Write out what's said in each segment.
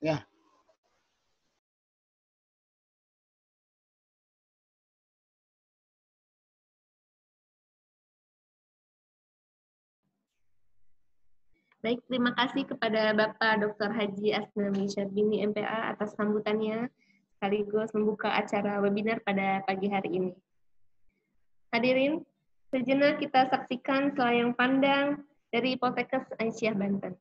Ya. Baik, terima kasih kepada Bapak Dr. Haji Asnawi Syarbini MPA atas sambutannya sekaligus membuka acara webinar pada pagi hari ini. Hadirin, sejenak kita saksikan selayang pandang dari Poltekkes Aisyah Banten.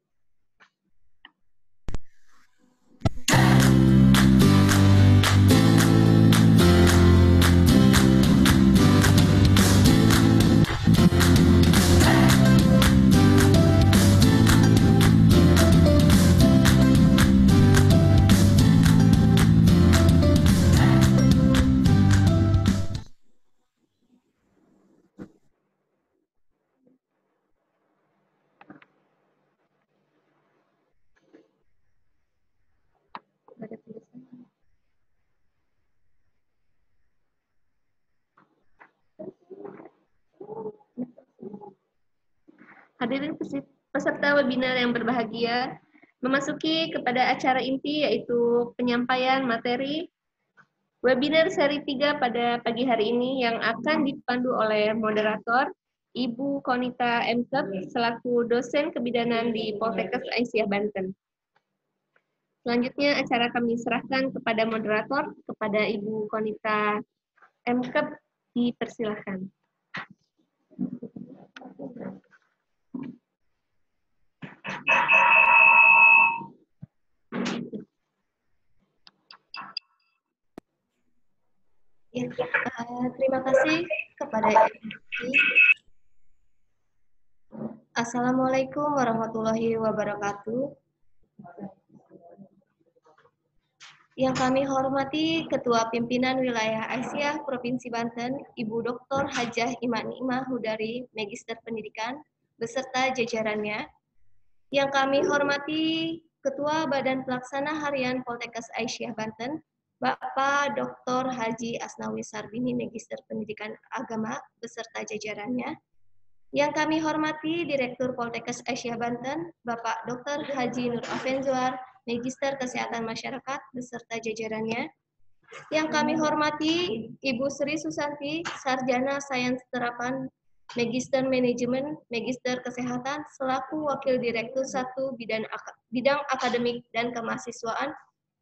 Hadirin peserta webinar yang berbahagia, memasuki kepada acara inti yaitu penyampaian materi webinar seri 3 pada pagi hari ini yang akan dipandu oleh moderator Ibu Konita M.Kep selaku dosen kebidanan di Poltekkes Aisyah Banten. Selanjutnya acara kami serahkan kepada moderator, kepada Ibu Konita M.Kep, dipersilahkan. Ya, terima kasih kepada MC. Assalamualaikum warahmatullahi wabarakatuh. Yang kami hormati Ketua Pimpinan Wilayah Aisyah Provinsi Banten, Ibu Dr. Hajah Iman Imah Hudari, Magister Pendidikan, beserta jajarannya. Yang kami hormati Ketua Badan Pelaksana Harian Poltekkes Aisyah Banten, Bapak Dr. Haji Asnawi Syarbini, Magister Pendidikan Agama, beserta jajarannya. Yang kami hormati Direktur Poltekkes Aisyah Banten, Bapak Dr. Haji Nur Afenzwar, Magister Kesehatan Masyarakat, beserta jajarannya. Yang kami hormati Ibu Sri Susanti, Sarjana Sains Terapan, Magister Manajemen, Magister Kesehatan, selaku Wakil Direktur 1 Bidang Akademik dan Kemahasiswaan,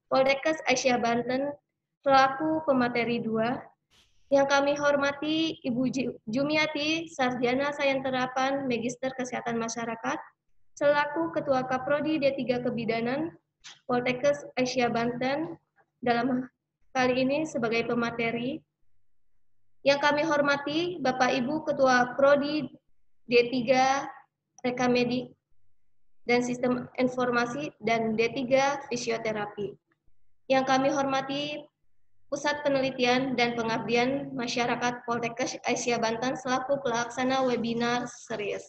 Poltekkes Aisyah Banten, selaku pemateri 2. Yang kami hormati Ibu Jumiati, Sarjana Sains Terapan, Magister Kesehatan Masyarakat, selaku Ketua Kaprodi D3 Kebidanan, Poltekkes Aisyah Banten, dalam kali ini sebagai pemateri. Yang kami hormati Bapak Ibu Ketua Prodi D3 Rekamedik dan Sistem Informasi dan D3 Fisioterapi. Yang kami hormati Pusat Penelitian dan Pengabdian Masyarakat Poltekkes Aisyah Banten selaku pelaksana webinar series.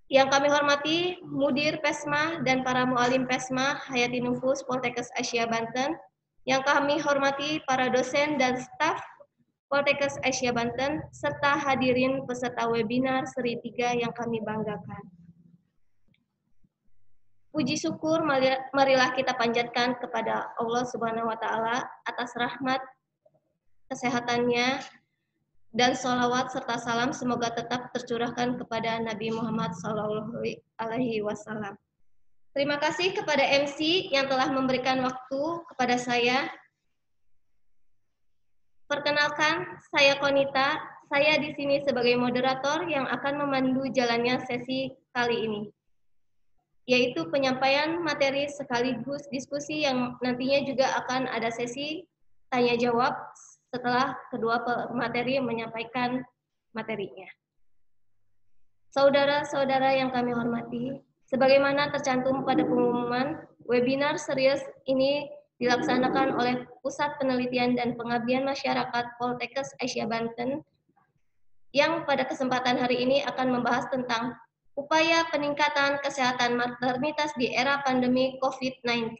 Yang kami hormati Mudir Pesma dan para mualim Pesma Hayati Nufus Poltekkes Aisyah Banten. Yang kami hormati para dosen dan staf Poltekkes Aisyah Banten serta hadirin peserta webinar seri 3 yang kami banggakan. Puji syukur marilah kita panjatkan kepada Allah Subhanahu wa taala atas rahmat kesehatannya dan sholawat serta salam semoga tetap tercurahkan kepada Nabi Muhammad SAW. Terima kasih kepada MC yang telah memberikan waktu kepada saya. Perkenalkan, saya Konita. Saya di sini sebagai moderator yang akan memandu jalannya sesi kali ini, yaitu penyampaian materi sekaligus diskusi yang nantinya juga akan ada sesi tanya jawab setelah kedua pemateri menyampaikan materinya. Saudara-saudara yang kami hormati, sebagaimana tercantum pada pengumuman, webinar serius ini dilaksanakan oleh Pusat Penelitian dan Pengabdian Masyarakat Poltekkes Aisyah Banten yang pada kesempatan hari ini akan membahas tentang upaya peningkatan kesehatan maternitas di era pandemi COVID-19.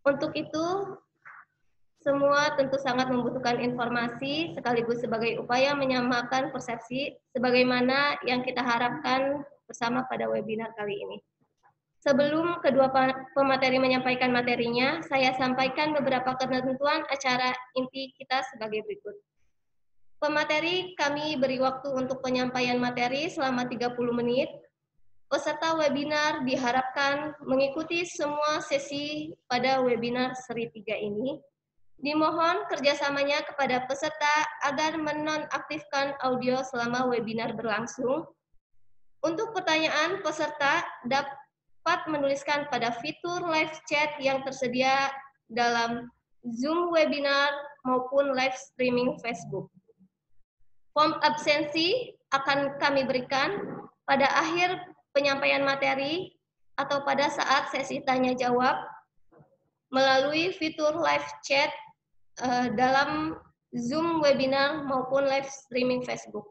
Untuk itu, semua tentu sangat membutuhkan informasi sekaligus sebagai upaya menyamakan persepsi sebagaimana yang kita harapkan bersama pada webinar kali ini. Sebelum kedua pemateri menyampaikan materinya, saya sampaikan beberapa ketentuan acara inti kita sebagai berikut. Pemateri kami beri waktu untuk penyampaian materi selama 30 menit. Peserta webinar diharapkan mengikuti semua sesi pada webinar seri 3 ini. Dimohon kerjasamanya kepada peserta agar menonaktifkan audio selama webinar berlangsung. Untuk pertanyaan, peserta dapat menuliskan pada fitur live chat yang tersedia dalam Zoom webinar maupun live streaming Facebook. Form absensi akan kami berikan pada akhir penyampaian materi atau pada saat sesi tanya jawab melalui fitur live chat dalam Zoom webinar maupun live streaming Facebook.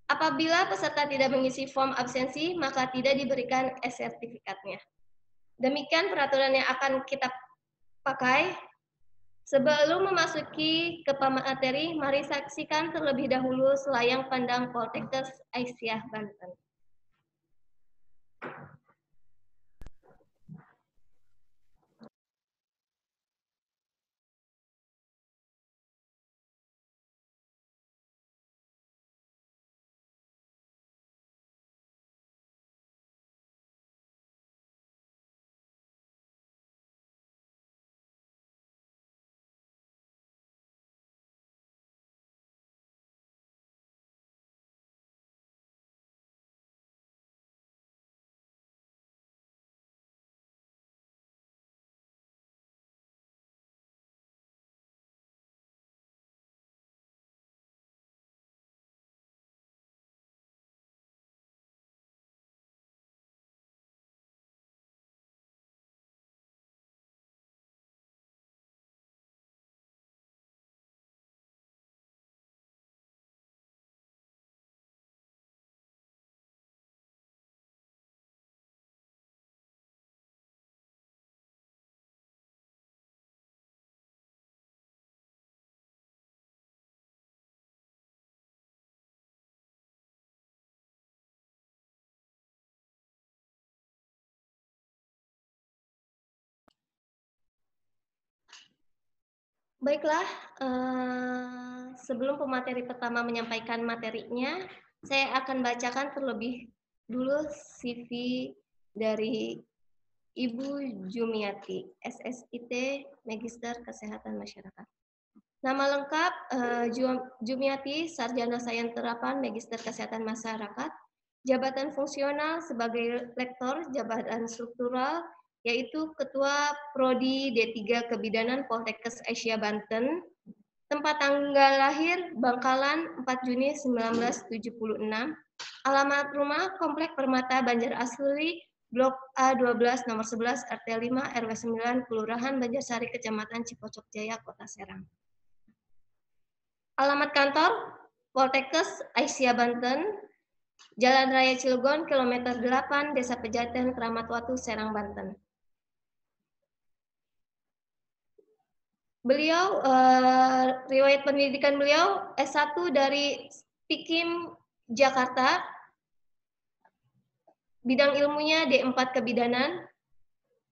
Apabila peserta tidak mengisi form absensi, maka tidak diberikan e-sertifikatnya. Demikian peraturan yang akan kita pakai. Sebelum memasuki ke pemateri, mari saksikan terlebih dahulu selayang pandang Poltekkes Aisyah Banten. Baiklah, sebelum pemateri pertama menyampaikan materinya, saya akan bacakan terlebih dulu CV dari Ibu Jumiati, SSIT, Magister Kesehatan Masyarakat. Nama lengkap Jumiati, Sarjana Sains Terapan, Magister Kesehatan Masyarakat. Jabatan fungsional sebagai Lektor, jabatan struktural, yaitu Ketua Prodi D3 Kebidanan Poltekkes Aisyah Banten. Tempat tanggal lahir Bangkalan 4 Juni 1976. Alamat rumah Komplek Permata Banjar Asri, Blok A12 nomor 11 RT 5 RW 9 Kelurahan Banjarsari Kecamatan Cipocok Jaya Kota Serang. Alamat kantor Poltekkes Aisyah Banten, Jalan Raya Cilegon, kilometer 8, Desa Pejaten, Keramat Watu, Serang, Banten. Beliau, riwayat pendidikan beliau S1 dari PIKIM Jakarta, bidang ilmunya D4 Kebidanan,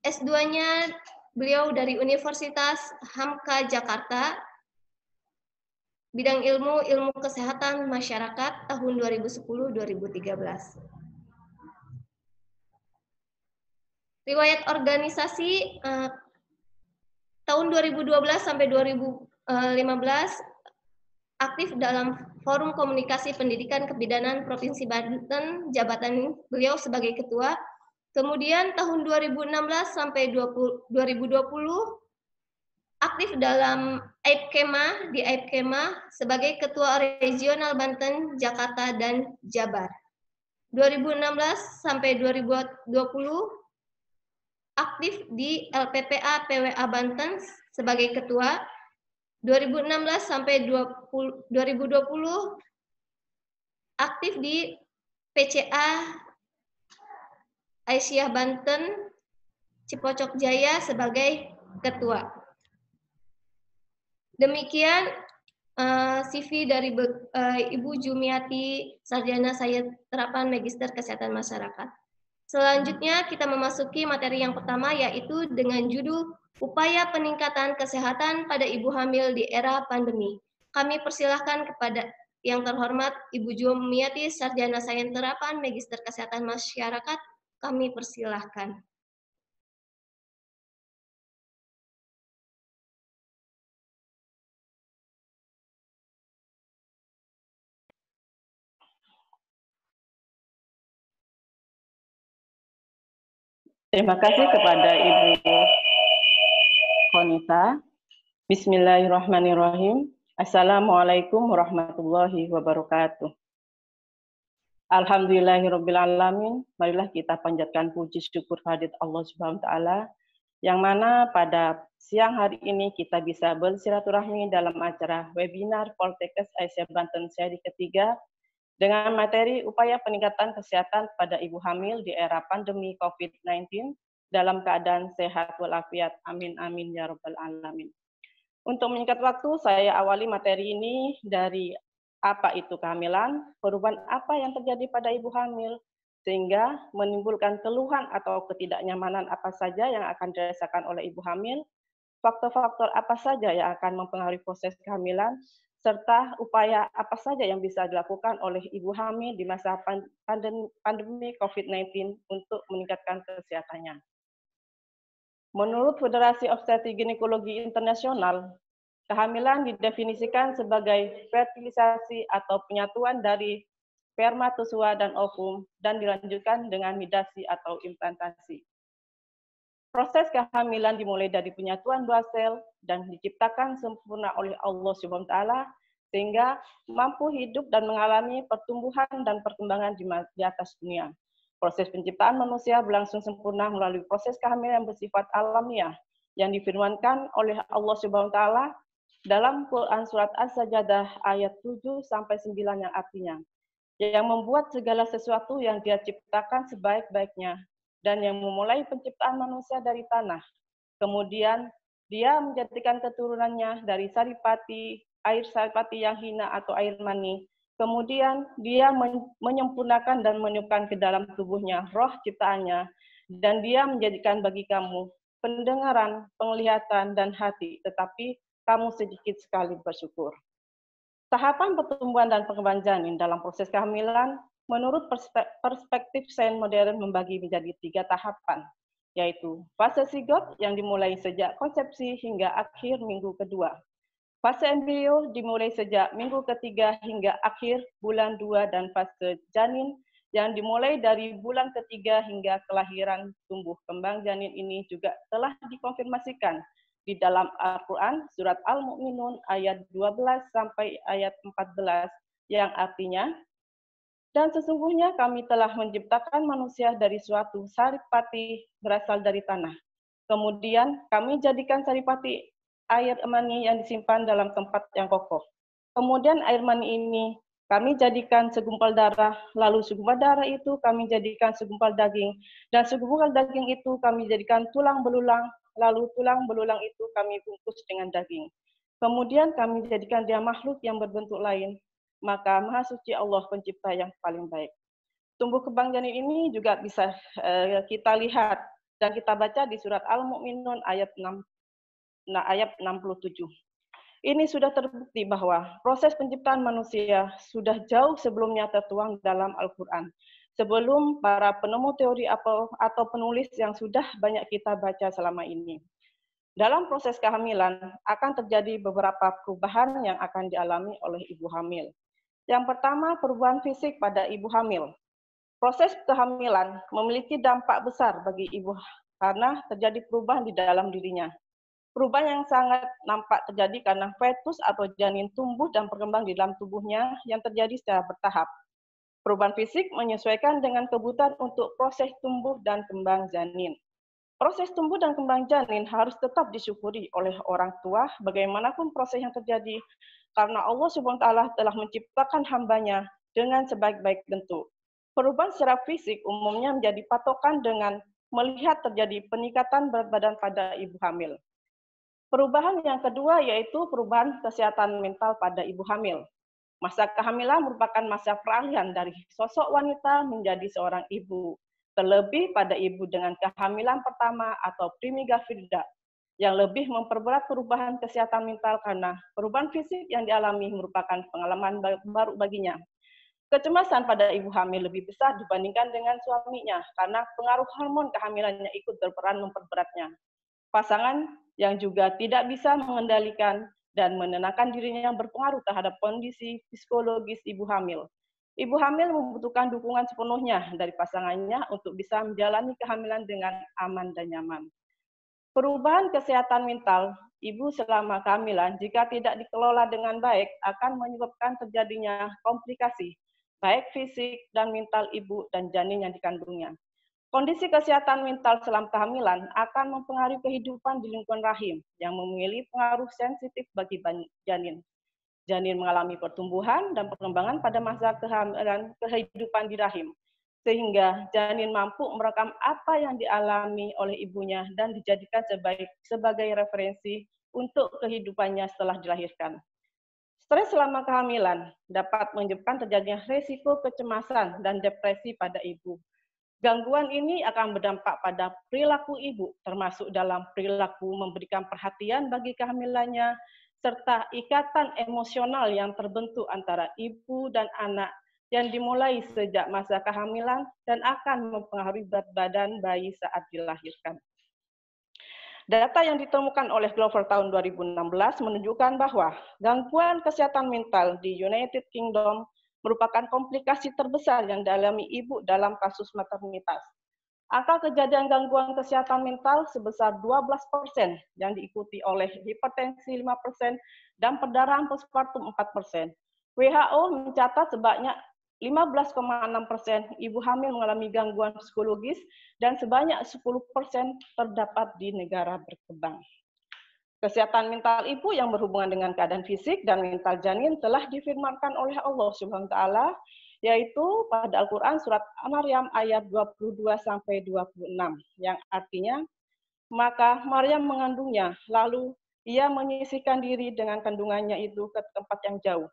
S2-nya beliau dari Universitas Hamka Jakarta, bidang ilmu kesehatan masyarakat tahun 2010-2013. Riwayat organisasi tahun 2012 sampai 2015 aktif dalam Forum Komunikasi Pendidikan Kebidanan Provinsi Banten, jabatan beliau sebagai ketua. Kemudian tahun 2016 sampai 2020 aktif dalam AIPKEMA, di AIPKEMA sebagai Ketua Regional Banten, Jakarta, dan Jabar. 2016 sampai 2020 aktif di LPPA PWA Banten sebagai Ketua. 2016 sampai 2020 aktif di PCA Aisyah Banten, Cipocok Jaya sebagai Ketua. Demikian CV dari Ibu Jumiati, Sarjana Sains Terapan, Magister Kesehatan Masyarakat. Selanjutnya kita memasuki materi yang pertama yaitu dengan judul Upaya Peningkatan Kesehatan pada Ibu Hamil di Era Pandemi. Kami persilahkan kepada yang terhormat Ibu Jumiati, Sarjana Sains Terapan, Magister Kesehatan Masyarakat. Kami persilahkan. Terima kasih kepada Ibu Konita. Bismillahirrahmanirrahim. Assalamualaikum warahmatullahi wabarakatuh. Alhamdulillahirrabbilalamin. Marilah kita panjatkan puji syukur kehadirat Allah Subhanahu wa taala yang mana pada siang hari ini kita bisa bersilaturahmi dalam acara webinar Poltekkes Aisyah Banten seri ketiga dengan materi upaya peningkatan kesehatan pada ibu hamil di era pandemi COVID-19 dalam keadaan sehat walafiat. Amin, amin, ya rabbal alamin. Untuk menyingkat waktu, saya awali materi ini dari apa itu kehamilan, perubahan apa yang terjadi pada ibu hamil, sehingga menimbulkan keluhan atau ketidaknyamanan apa saja yang akan dirasakan oleh ibu hamil, faktor-faktor apa saja yang akan mempengaruhi proses kehamilan, serta upaya apa saja yang bisa dilakukan oleh ibu hamil di masa pandemi COVID-19 untuk meningkatkan kesehatannya. Menurut Federasi Obstetrik Ginekologi Internasional, kehamilan didefinisikan sebagai fertilisasi atau penyatuan dari spermatozoa dan ovum dan dilanjutkan dengan nidasi atau implantasi. Proses kehamilan dimulai dari penyatuan dua sel dan diciptakan sempurna oleh Allah Subhanahu wa taala sehingga mampu hidup dan mengalami pertumbuhan dan perkembangan di atas dunia. Proses penciptaan manusia berlangsung sempurna melalui proses kehamilan yang bersifat alamiah yang difirmankan oleh Allah Subhanahu wa taala dalam Quran surat As-Sajdah ayat 7 sampai 9 yang artinya yang membuat segala sesuatu yang Dia ciptakan sebaik-baiknya dan yang memulai penciptaan manusia dari tanah. Kemudian Dia menjadikan keturunannya dari saripati, air saripati yang hina atau air mani. Kemudian Dia menyempurnakan dan meniupkan ke dalam tubuhnya roh ciptaannya, dan Dia menjadikan bagi kamu pendengaran, penglihatan, dan hati, tetapi kamu sedikit sekali bersyukur. Tahapan pertumbuhan dan perkembangan janin dalam proses kehamilan menurut perspektif sains modern membagi menjadi 3 tahapan, yaitu fase zigot yang dimulai sejak konsepsi hingga akhir minggu kedua. Fase embrio dimulai sejak minggu ketiga hingga akhir bulan 2 dan fase janin yang dimulai dari bulan ketiga hingga kelahiran tumbuh kembang janin ini juga telah dikonfirmasikan di dalam Al-Quran surat Al-Mu'minun ayat 12 sampai ayat 14 yang artinya, dan sesungguhnya kami telah menciptakan manusia dari suatu saripati berasal dari tanah. Kemudian kami jadikan saripati air mani yang disimpan dalam tempat yang kokoh. Kemudian air mani ini kami jadikan segumpal darah, lalu segumpal darah itu kami jadikan segumpal daging, dan segumpal daging itu kami jadikan tulang belulang, lalu tulang belulang itu kami bungkus dengan daging. Kemudian kami jadikan dia makhluk yang berbentuk lain, maka Maha Suci Allah pencipta yang paling baik. Tumbuh kembang janin ini juga bisa kita lihat dan kita baca di surat Al-Mu'minun ayat 67. Ini sudah terbukti bahwa proses penciptaan manusia sudah jauh sebelumnya tertuang dalam Al-Quran. Sebelum para penemu teori atau penulis yang sudah banyak kita baca selama ini. Dalam proses kehamilan akan terjadi beberapa perubahan yang akan dialami oleh ibu hamil. Yang pertama, perubahan fisik pada ibu hamil. Proses kehamilan memiliki dampak besar bagi ibu karena terjadi perubahan di dalam dirinya. Perubahan yang sangat nampak terjadi karena fetus atau janin tumbuh dan berkembang di dalam tubuhnya yang terjadi secara bertahap. Perubahan fisik menyesuaikan dengan kebutuhan untuk proses tumbuh dan kembang janin. Proses tumbuh dan kembang janin harus tetap disyukuri oleh orang tua bagaimanapun proses yang terjadi karena Allah Subhanahu wa taala telah menciptakan hambanya dengan sebaik-baik bentuk. Perubahan secara fisik umumnya menjadi patokan dengan melihat terjadi peningkatan berat badan pada ibu hamil. Perubahan yang kedua yaitu perubahan kesehatan mental pada ibu hamil. Masa kehamilan merupakan masa peralihan dari sosok wanita menjadi seorang ibu. terlebih pada ibu dengan kehamilan pertama atau primigavida, yang lebih memperberat perubahan kesehatan mental karena perubahan fisik yang dialami merupakan pengalaman baru baginya. Kecemasan pada ibu hamil lebih besar dibandingkan dengan suaminya karena pengaruh hormon kehamilannya ikut berperan memperberatnya. Pasangan yang juga tidak bisa mengendalikan dan menenangkan dirinya berpengaruh terhadap kondisi psikologis ibu hamil. Ibu hamil membutuhkan dukungan sepenuhnya dari pasangannya untuk bisa menjalani kehamilan dengan aman dan nyaman. Perubahan kesehatan mental ibu selama kehamilan jika tidak dikelola dengan baik akan menyebabkan terjadinya komplikasi, baik fisik dan mental ibu dan janin yang dikandungnya. Kondisi kesehatan mental selama kehamilan akan mempengaruhi kehidupan di lingkungan rahim yang memiliki pengaruh sensitif bagi janin. Janin mengalami pertumbuhan dan perkembangan pada masa kehamilan kehidupan di rahim, sehingga janin mampu merekam apa yang dialami oleh ibunya dan dijadikan sebagai referensi untuk kehidupannya setelah dilahirkan. Stres selama kehamilan dapat menyebabkan terjadinya risiko kecemasan dan depresi pada ibu. Gangguan ini akan berdampak pada perilaku ibu, termasuk dalam perilaku memberikan perhatian bagi kehamilannya, serta ikatan emosional yang terbentuk antara ibu dan anak yang dimulai sejak masa kehamilan dan akan mempengaruhi berat badan bayi saat dilahirkan. Data yang ditemukan oleh Glover tahun 2016 menunjukkan bahwa gangguan kesehatan mental di United Kingdom merupakan komplikasi terbesar yang dialami ibu dalam kasus maternitas. Angka kejadian gangguan kesehatan mental sebesar 12% yang diikuti oleh hipertensi 5% dan perdarahan postpartum 4%. WHO mencatat sebanyak 15,6% ibu hamil mengalami gangguan psikologis dan sebanyak 10% terdapat di negara berkembang. Kesehatan mental ibu yang berhubungan dengan keadaan fisik dan mental janin telah difirmankan oleh Allah Subhanahu wa taala, yaitu pada Al-Qur'an surat Maryam ayat 22-26 yang artinya, maka Maryam mengandungnya, lalu ia menyisihkan diri dengan kandungannya itu ke tempat yang jauh.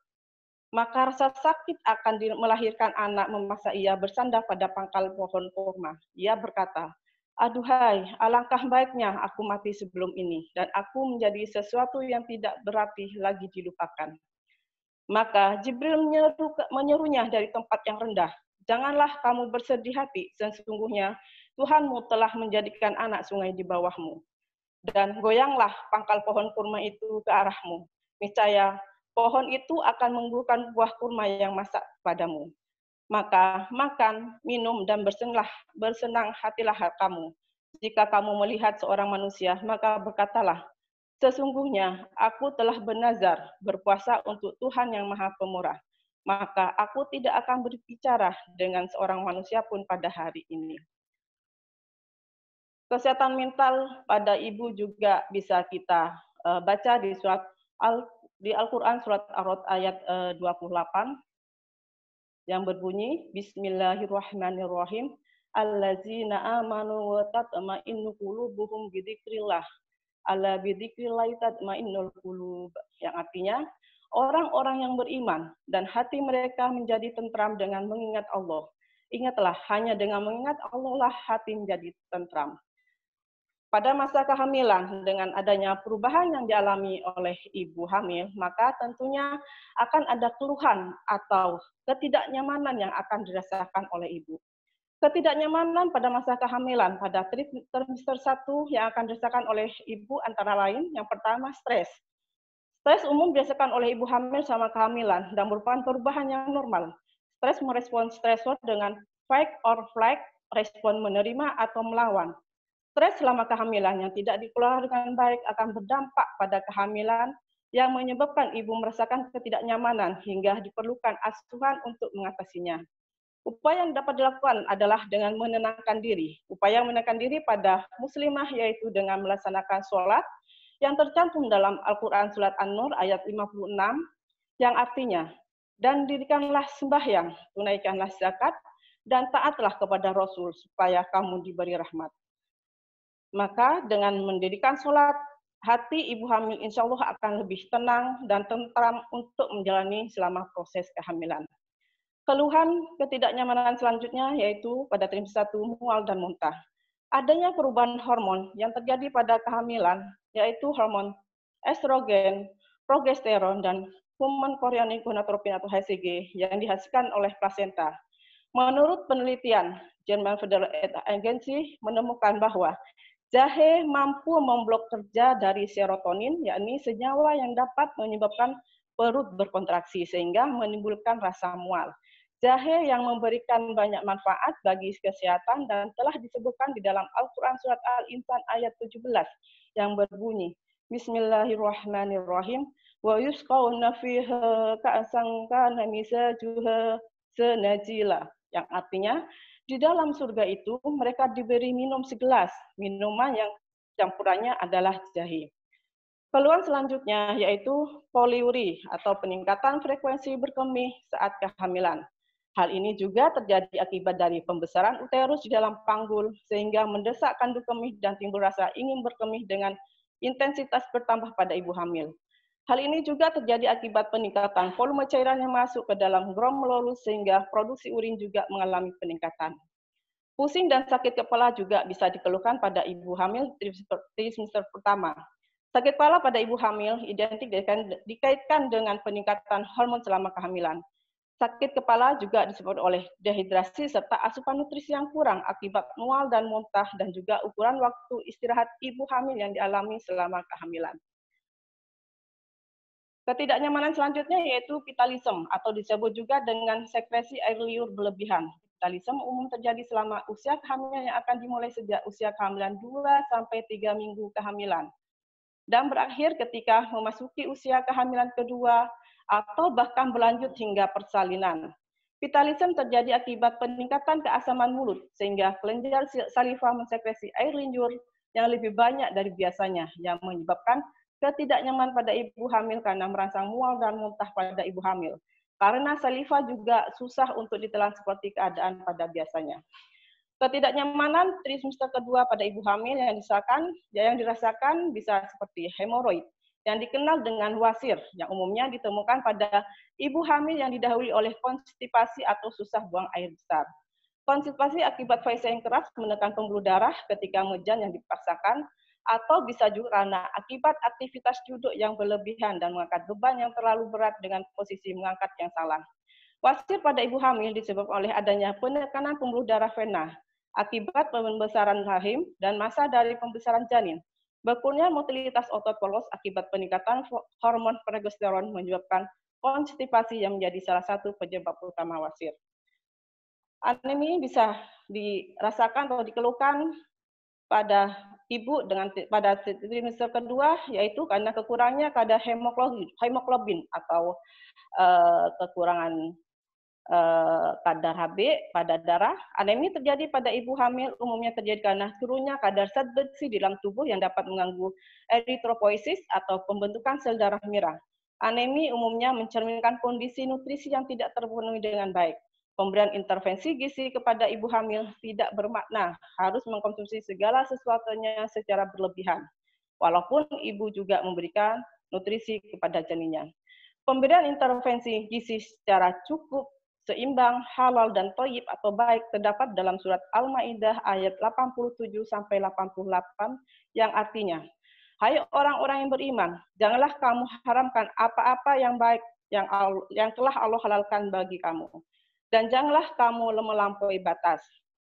Maka rasa sakit akan melahirkan anak memaksa ia bersandar pada pangkal pohon kurma. Ia berkata, aduhai, alangkah baiknya aku mati sebelum ini, dan aku menjadi sesuatu yang tidak berarti lagi dilupakan. Maka Jibril menyerunya dari tempat yang rendah, janganlah kamu bersedih hati, sesungguhnya Tuhanmu telah menjadikan anak sungai di bawahmu. Dan goyanglah pangkal pohon kurma itu ke arahmu. Niscaya pohon itu akan membuahkan buah kurma yang masak padamu. Maka makan, minum, dan bersenang hatilah kamu. Jika kamu melihat seorang manusia, maka berkatalah, sesungguhnya aku telah bernazar berpuasa untuk Tuhan yang Maha Pemurah. Maka aku tidak akan berbicara dengan seorang manusia pun pada hari ini. Kesehatan mental pada ibu juga bisa kita baca di surat Al-Quran surat Ar-Ra'd ayat 28 yang berbunyi Bismillahirrahmanirrahim allazina amanu wa tatma'innu qulubuhum bidzikrillah ala bidzikrillah tatma'innul qulub, yang artinya orang-orang yang beriman dan hati mereka menjadi tentram dengan mengingat Allah. Ingatlah, hanya dengan mengingat Allah lah hati menjadi tentram. Pada masa kehamilan, dengan adanya perubahan yang dialami oleh ibu hamil, maka tentunya akan ada keluhan atau ketidaknyamanan yang akan dirasakan oleh ibu. Ketidaknyamanan pada masa kehamilan pada trimester 1 yang akan dirasakan oleh ibu antara lain, yang pertama stres. Stres umum dirasakan oleh ibu hamil selama kehamilan dan merupakan perubahan yang normal. Stres merespon stresor dengan fight or flight, respon menerima atau melawan. Stres selama kehamilan yang tidak dikelola dengan baik akan berdampak pada kehamilan yang menyebabkan ibu merasakan ketidaknyamanan hingga diperlukan asuhan untuk mengatasinya. Upaya yang dapat dilakukan adalah dengan menenangkan diri. Upaya menenangkan diri pada muslimah yaitu dengan melaksanakan sholat yang tercantum dalam Al-Quran surat An-Nur ayat 56 yang artinya, dan dirikanlah sembahyang, tunaikanlah zakat, dan taatlah kepada Rasul supaya kamu diberi rahmat. Maka dengan mendirikan sholat, hati ibu hamil insya Allah akan lebih tenang dan tentram untuk menjalani selama proses kehamilan. Keluhan ketidaknyamanan selanjutnya yaitu pada trimester 1 mual dan muntah. Adanya perubahan hormon yang terjadi pada kehamilan yaitu hormon estrogen, progesteron, dan human chorionic gonadotropin atau HCG yang dihasilkan oleh plasenta. Menurut penelitian, German Federal Agency menemukan bahwa jahe mampu memblok kerja dari serotonin, yakni senyawa yang dapat menyebabkan perut berkontraksi sehingga menimbulkan rasa mual. Jahe yang memberikan banyak manfaat bagi kesehatan dan telah disebutkan di dalam Al-Quran Surat Al-Insan ayat 17 yang berbunyi, Bismillahirrahmanirrahim, wa yusqawna fiha ka'san kana mizajuha senajila, yang artinya di dalam surga itu mereka diberi minum segelas minuman yang campurannya adalah jahe. Keluhan selanjutnya yaitu poliuri atau peningkatan frekuensi berkemih saat kehamilan. Hal ini juga terjadi akibat dari pembesaran uterus di dalam panggul sehingga mendesak kandung kemih dan timbul rasa ingin berkemih dengan intensitas bertambah pada ibu hamil. Hal ini juga terjadi akibat peningkatan volume cairan yang masuk ke dalam glomerulus sehingga produksi urin juga mengalami peningkatan. Pusing dan sakit kepala juga bisa dikeluhkan pada ibu hamil trimester pertama. Sakit kepala pada ibu hamil identik dikaitkan dengan peningkatan hormon selama kehamilan. Sakit kepala juga disebabkan oleh dehidrasi serta asupan nutrisi yang kurang akibat mual dan muntah dan juga ukuran waktu istirahat ibu hamil yang dialami selama kehamilan. Ketidaknyamanan selanjutnya yaitu pitalisme atau disebut juga dengan sekresi air liur berlebihan. Pitalisme umum terjadi selama usia kehamilan yang akan dimulai sejak usia kehamilan 2-3 minggu kehamilan dan berakhir ketika memasuki usia kehamilan kedua atau bahkan berlanjut hingga persalinan. Pitalisme terjadi akibat peningkatan keasaman mulut sehingga kelenjar saliva mensekresi air liur yang lebih banyak dari biasanya yang menyebabkan ketidaknyamanan pada ibu hamil karena merangsang mual dan muntah pada ibu hamil. Karena saliva juga susah untuk ditelan seperti keadaan pada biasanya. Ketidaknyamanan trimester kedua pada ibu hamil yang dirasakan bisa seperti hemoroid yang dikenal dengan wasir yang umumnya ditemukan pada ibu hamil yang didahului oleh konstipasi atau susah buang air besar. Konstipasi akibat faeses yang keras menekan pembuluh darah ketika mejan yang dipaksakan atau bisa juga karena akibat aktivitas duduk yang berlebihan dan mengangkat beban yang terlalu berat dengan posisi mengangkat yang salah. Wasir pada ibu hamil disebabkan oleh adanya penekanan pembuluh darah vena akibat pembesaran rahim dan masa dari pembesaran janin. Berkurangnya motilitas otot polos akibat peningkatan hormon progesteron menyebabkan konstipasi yang menjadi salah satu penyebab utama wasir. Anemi bisa dirasakan atau dikeluhkan pada ibu pada trimester kedua yaitu karena kekurangannya kadar hemoglobin atau kekurangan kadar Hb pada darah. Anemi terjadi pada ibu hamil umumnya terjadi karena turunnya kadar zat besi di dalam tubuh yang dapat mengganggu eritropoiesis atau pembentukan sel darah merah. Anemi umumnya mencerminkan kondisi nutrisi yang tidak terpenuhi dengan baik. Pemberian intervensi gizi kepada ibu hamil tidak bermakna harus mengkonsumsi segala sesuatunya secara berlebihan, walaupun ibu juga memberikan nutrisi kepada janinnya. Pemberian intervensi gizi secara cukup, seimbang, halal, dan thayyib atau baik terdapat dalam surat Al-Maidah ayat 87-88 yang artinya, hai orang-orang yang beriman, janganlah kamu haramkan apa-apa yang baik yang telah Allah halalkan bagi kamu. Dan janganlah kamu melampaui batas.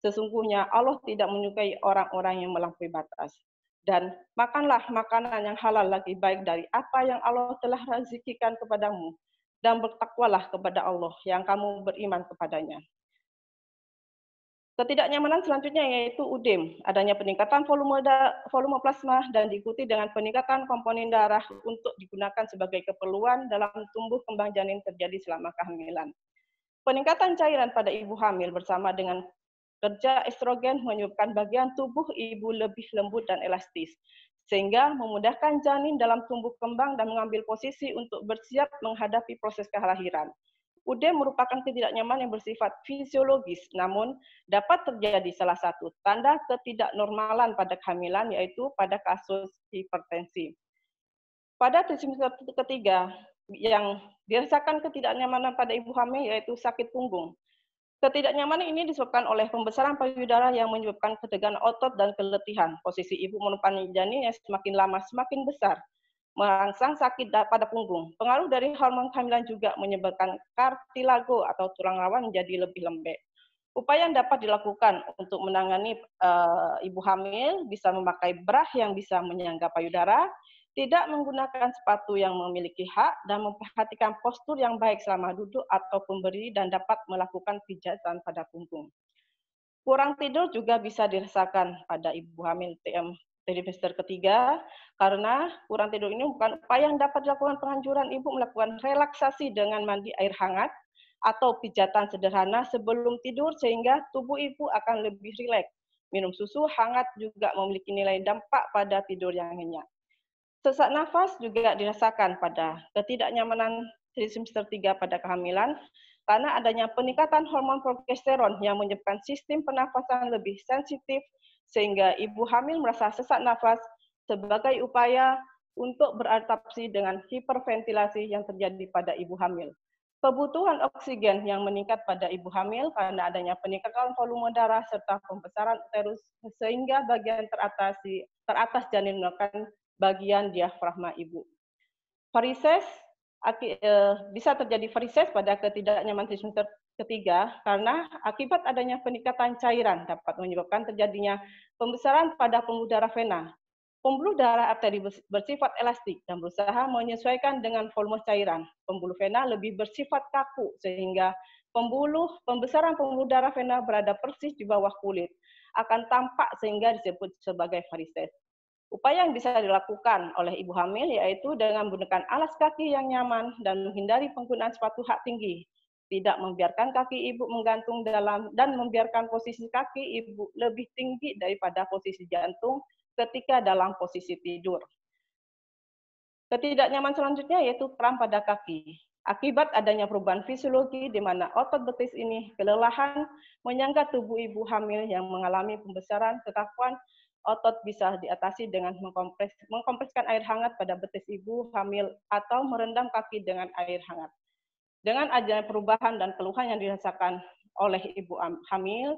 Sesungguhnya Allah tidak menyukai orang-orang yang melampaui batas. Dan makanlah makanan yang halal lagi baik dari apa yang Allah telah rezekikan kepadamu. Dan bertakwalah kepada Allah yang kamu beriman kepadanya. Ketidaknyamanan selanjutnya yaitu udem, adanya peningkatan volume plasma dan diikuti dengan peningkatan komponen darah untuk digunakan sebagai keperluan dalam tumbuh kembang janin terjadi selama kehamilan. Peningkatan cairan pada ibu hamil bersama dengan kerja estrogen menyebabkan bagian tubuh ibu lebih lembut dan elastis, sehingga memudahkan janin dalam tumbuh kembang dan mengambil posisi untuk bersiap menghadapi proses kelahiran. Udem merupakan ketidaknyamanan yang bersifat fisiologis, namun dapat terjadi salah satu tanda ketidaknormalan pada kehamilan, yaitu pada kasus hipertensi. Pada trimester ketiga, yang dirasakan ketidaknyamanan pada ibu hamil yaitu sakit punggung. Ketidaknyamanan ini disebabkan oleh pembesaran payudara yang menyebabkan ketegangan otot dan keletihan. Posisi ibu menumpangi janin yang semakin lama semakin besar, merangsang sakit pada punggung. Pengaruh dari hormon kehamilan juga menyebabkan kartilago atau tulang rawan menjadi lebih lembek. Upaya yang dapat dilakukan untuk menangani ibu hamil bisa memakai bra yang bisa menyangga payudara, tidak menggunakan sepatu yang memiliki hak, dan memperhatikan postur yang baik selama duduk ataupun berdiri dan dapat melakukan pijatan pada punggung. Kurang tidur juga bisa dirasakan pada ibu hamil trimester ketiga, karena kurang tidur ini bukan upaya yang dapat dilakukan. Penganjuran ibu melakukan relaksasi dengan mandi air hangat atau pijatan sederhana sebelum tidur sehingga tubuh ibu akan lebih rileks. Minum susu hangat juga memiliki nilai dampak pada tidur yang nyenyak. Sesak nafas juga dirasakan pada ketidaknyamanan trimester 3 pada kehamilan karena adanya peningkatan hormon progesteron yang menyebabkan sistem pernafasan lebih sensitif sehingga ibu hamil merasa sesak nafas sebagai upaya untuk beradaptasi dengan hiperventilasi yang terjadi pada ibu hamil. Kebutuhan oksigen yang meningkat pada ibu hamil karena adanya peningkatan volume darah serta pembesaran uterus sehingga bagian teratas janin menekan bagian diafragma ibu. Varises bisa terjadi varises pada ketidaknyamanan trimester ketiga karena akibat adanya peningkatan cairan dapat menyebabkan terjadinya pembesaran pada pembuluh darah vena. Pembuluh darah arteri bersifat elastik dan berusaha menyesuaikan dengan volume cairan. Pembuluh vena lebih bersifat kaku sehingga pembesaran pembuluh darah vena berada persis di bawah kulit akan tampak sehingga disebut sebagai varises. Upaya yang bisa dilakukan oleh ibu hamil yaitu dengan menggunakan alas kaki yang nyaman dan menghindari penggunaan sepatu hak tinggi. Tidak membiarkan kaki ibu menggantung dalam dan membiarkan posisi kaki ibu lebih tinggi daripada posisi jantung ketika dalam posisi tidur. Ketidaknyamanan selanjutnya yaitu kram pada kaki. Akibat adanya perubahan fisiologi di mana otot betis ini kelelahan menyangga tubuh ibu hamil yang mengalami pembesaran, kekakuan otot bisa diatasi dengan mengkompreskan air hangat pada betis ibu hamil atau merendam kaki dengan air hangat. Dengan adanya perubahan dan keluhan yang dirasakan oleh ibu hamil,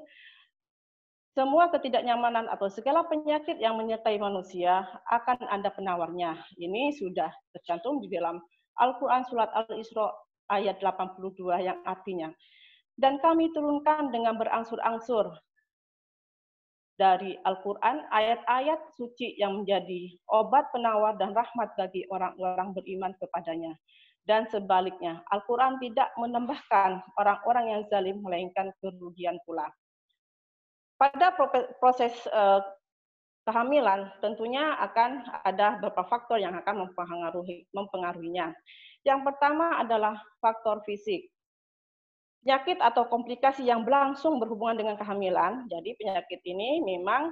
semua ketidaknyamanan atau segala penyakit yang menyertai manusia akan ada penawarnya. Ini sudah tercantum di dalam Al-Quran Surat Al-Isra ayat 82 yang artinya, dan kami turunkan dengan berangsur-angsur dari Al-Quran ayat-ayat suci yang menjadi obat penawar dan rahmat bagi orang-orang beriman kepadanya. Dan sebaliknya, Al-Quran tidak menambahkan orang-orang yang zalim melainkan kerugian pula. Pada proses kehamilan tentunya akan ada beberapa faktor yang akan mempengaruhinya. Yang pertama adalah faktor fisik. Penyakit atau komplikasi yang berlangsung berhubungan dengan kehamilan. Jadi penyakit ini memang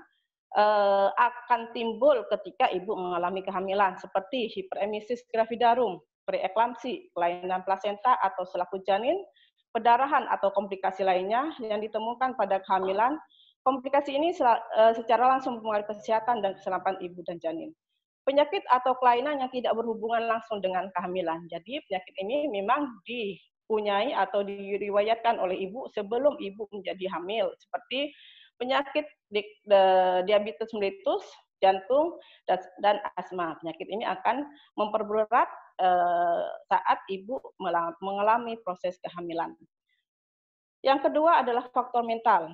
akan timbul ketika ibu mengalami kehamilan seperti hiperemesis gravidarum, preeklamsi, kelainan plasenta atau selaput janin, perdarahan atau komplikasi lainnya yang ditemukan pada kehamilan. Komplikasi ini secara langsung mempengaruhi kesehatan dan keselamatan ibu dan janin. Penyakit atau kelainan yang tidak berhubungan langsung dengan kehamilan. Jadi penyakit ini memang dipunyai atau diriwayatkan oleh ibu sebelum ibu menjadi hamil, seperti penyakit diabetes mellitus, jantung, dan asma. Penyakit ini akan memperberat saat ibu mengalami proses kehamilan. Yang kedua adalah faktor mental.